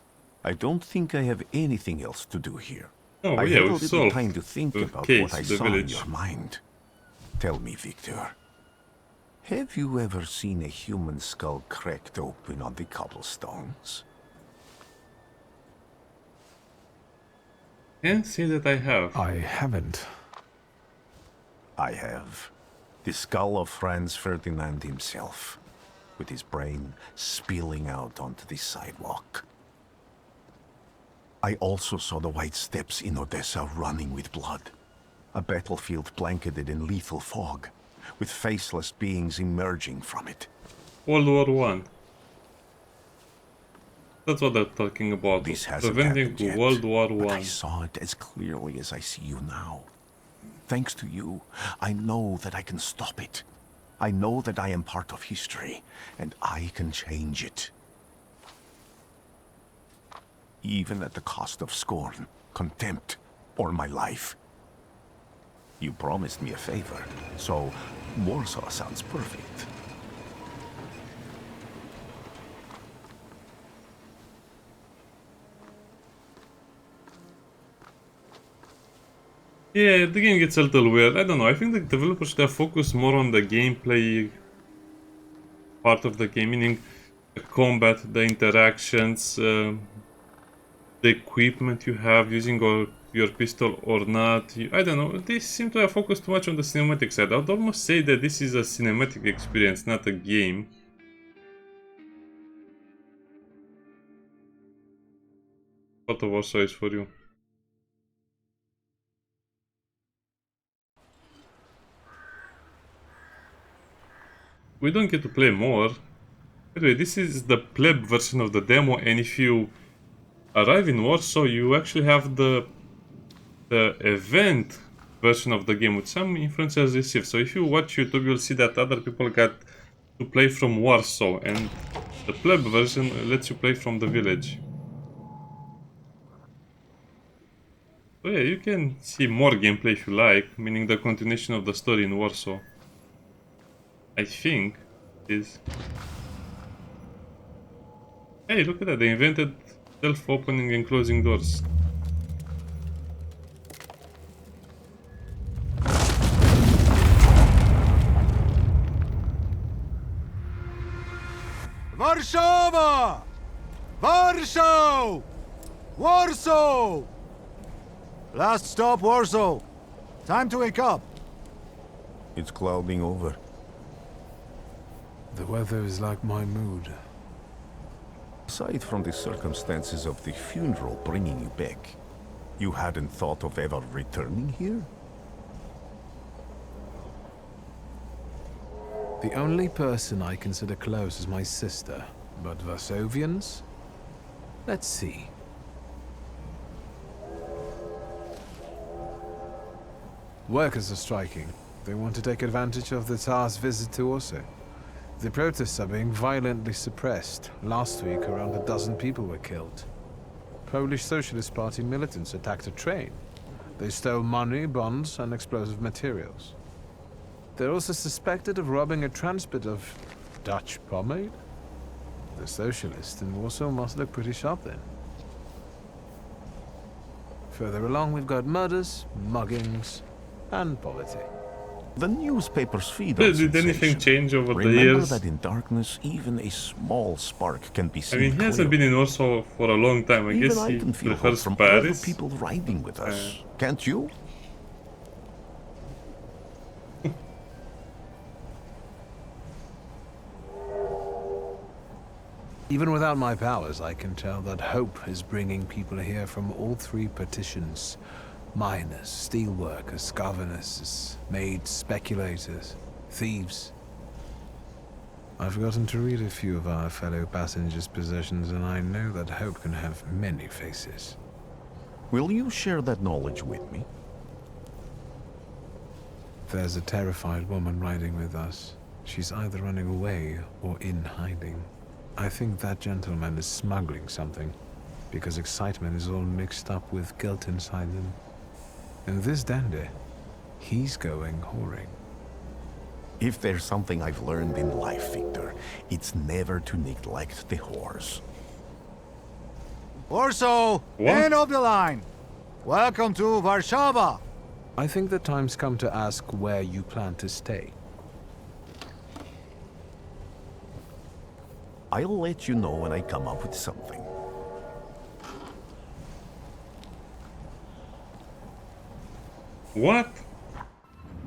I don't think I have anything else to do here. Oh, I yeah, had a we little solved time to think the about case, what I the saw in village. your mind. Tell me, Victor. Have you ever seen a human skull cracked open on the cobblestones? Can't say that I have. I haven't. I have. The skull of Franz Ferdinand himself, with his brain spilling out onto the sidewalk. I also saw the white steps in Odessa running with blood. A battlefield blanketed in lethal fog, with faceless beings emerging from it. World War One. That's what they're talking about. This hasn't Preventing happened yet, World War but I One. saw it as clearly as I see you now. Thanks to you, I know that I can stop it. I know that I am part of history, and I can change it. Even at the cost of scorn, contempt, or my life. You promised me a favor, so Warsaw sounds perfect. Yeah, the game gets a little weird. I don't know. I think the developers should have focused more on the gameplay part of the game, meaning the combat, the interactions, the equipment you have, using your pistol or not. I don't know. They seem to have focused too much on the cinematic side. I'd almost say that this is a cinematic experience, not a game. What of Warsaw is for you? We don't get to play more. Anyway, this is the pleb version of the demo, and if you arrive in Warsaw, you actually have the event version of the game with some influencers received. So if you watch YouTube, you'll see that other people got to play from Warsaw, and the pleb version lets you play from the village. So yeah, you can see more gameplay if you like, meaning the continuation of the story in Warsaw. I think is. Hey, look at that! They invented self-opening and closing doors. Warszawa! Warsaw! Warsaw! Last stop, Warsaw. Time to wake up. It's clouding over. The weather is like my mood. Aside from the circumstances of the funeral bringing you back, you hadn't thought of ever returning here? The only person I consider close is my sister, but Varsovians? Let's see. Workers are striking. They want to take advantage of the Tsar's visit to Warsaw. The protests are being violently suppressed. Last week, around a dozen people were killed. Polish Socialist Party militants attacked a train. They stole money, bonds, and explosive materials. They're also suspected of robbing a transport of Dutch pomade? The socialists in Warsaw must look pretty sharp then. Further along, we've got murders, muggings, and poverty. The newspapers feed on Did anything change over the Remember years? that in darkness, even a small spark can be I seen mean, he hasn't been in Warsaw for a long time. I Even guess I he can feel hope prefers from all the Paris. people riding with us. Can't you? Even without my powers, I can tell that hope is bringing people here from all three partitions. Miners, steelworkers, governesses, maids, speculators, thieves. I've gotten to read a few of our fellow passengers' possessions, and I know that hope can have many faces. Will you share that knowledge with me? There's a terrified woman riding with us. She's either running away or in hiding. I think that gentleman is smuggling something, because excitement is all mixed up with guilt inside them. And this dandy, he's going whoring. If there's something I've learned in life, Victor, it's never to neglect the horse. Warsaw, end of the line. Welcome to Warszawa. I think the time's come to ask where you plan to stay. I'll let you know when I come up with something. What?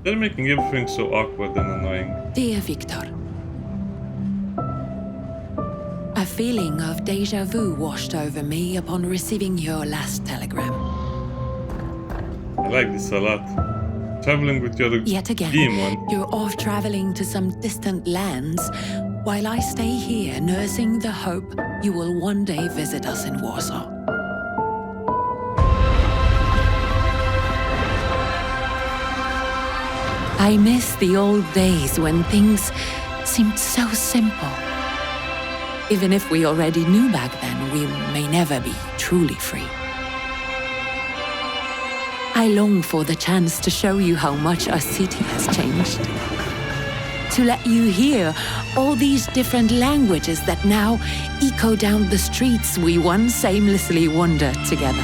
They're making everything so awkward and annoying. Dear Victor, a feeling of déjà vu washed over me upon receiving your last telegram. I like this a lot. Traveling with your Yet again, demon. you're off traveling to some distant lands, while I stay here nursing the hope you will one day visit us in Warsaw. I miss the old days when things seemed so simple. Even if we already knew back then, we may never be truly free. I long for the chance to show you how much our city has changed. To let you hear all these different languages that now echo down the streets we once aimlessly wandered together.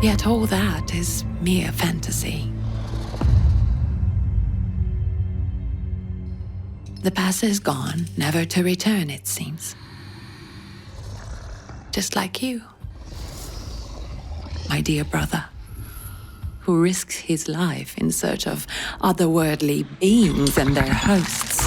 Yet all that is mere fantasy. The past is gone, never to return, it seems. Just like you, my dear brother, who risks his life in search of otherworldly beings and their hosts.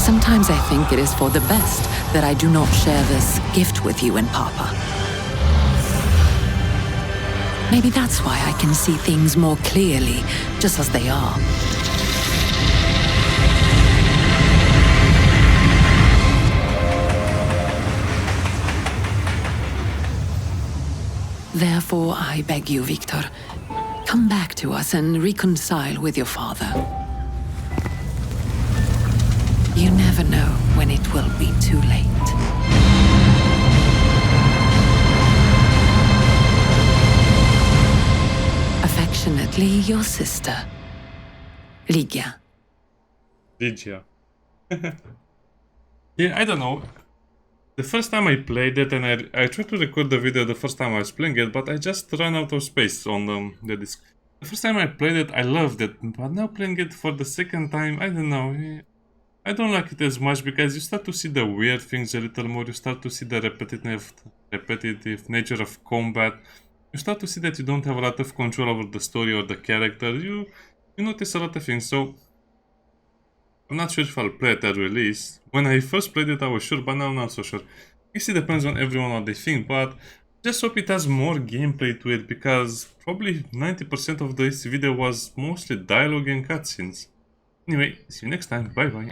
Sometimes I think it is for the best that I do not share this gift with you and Papa. Maybe that's why I can see things more clearly, just as they are. Therefore, I beg you, Victor, come back to us and reconcile with your father. You never know when it will be too late. Affectionately, your sister, Ligia. Ligia. Yeah, I don't know. The first time I played it, and I tried to record the video the first time I was playing it, but I just ran out of space on the disc. The first time I played it, I loved it, but now playing it for the second time, I don't know. I don't like it as much because you start to see the weird things a little more. You start to see the repetitive nature of combat. You start to see that you don't have a lot of control over the story or the character. You notice a lot of things. So I'm not sure if I'll play it at release. When I first played it, I was sure, but now I'm not so sure. I guess it depends on everyone what they think, but just hope it has more gameplay to it because probably 90% of this video was mostly dialogue and cutscenes. Anyway, see you next time. Bye bye.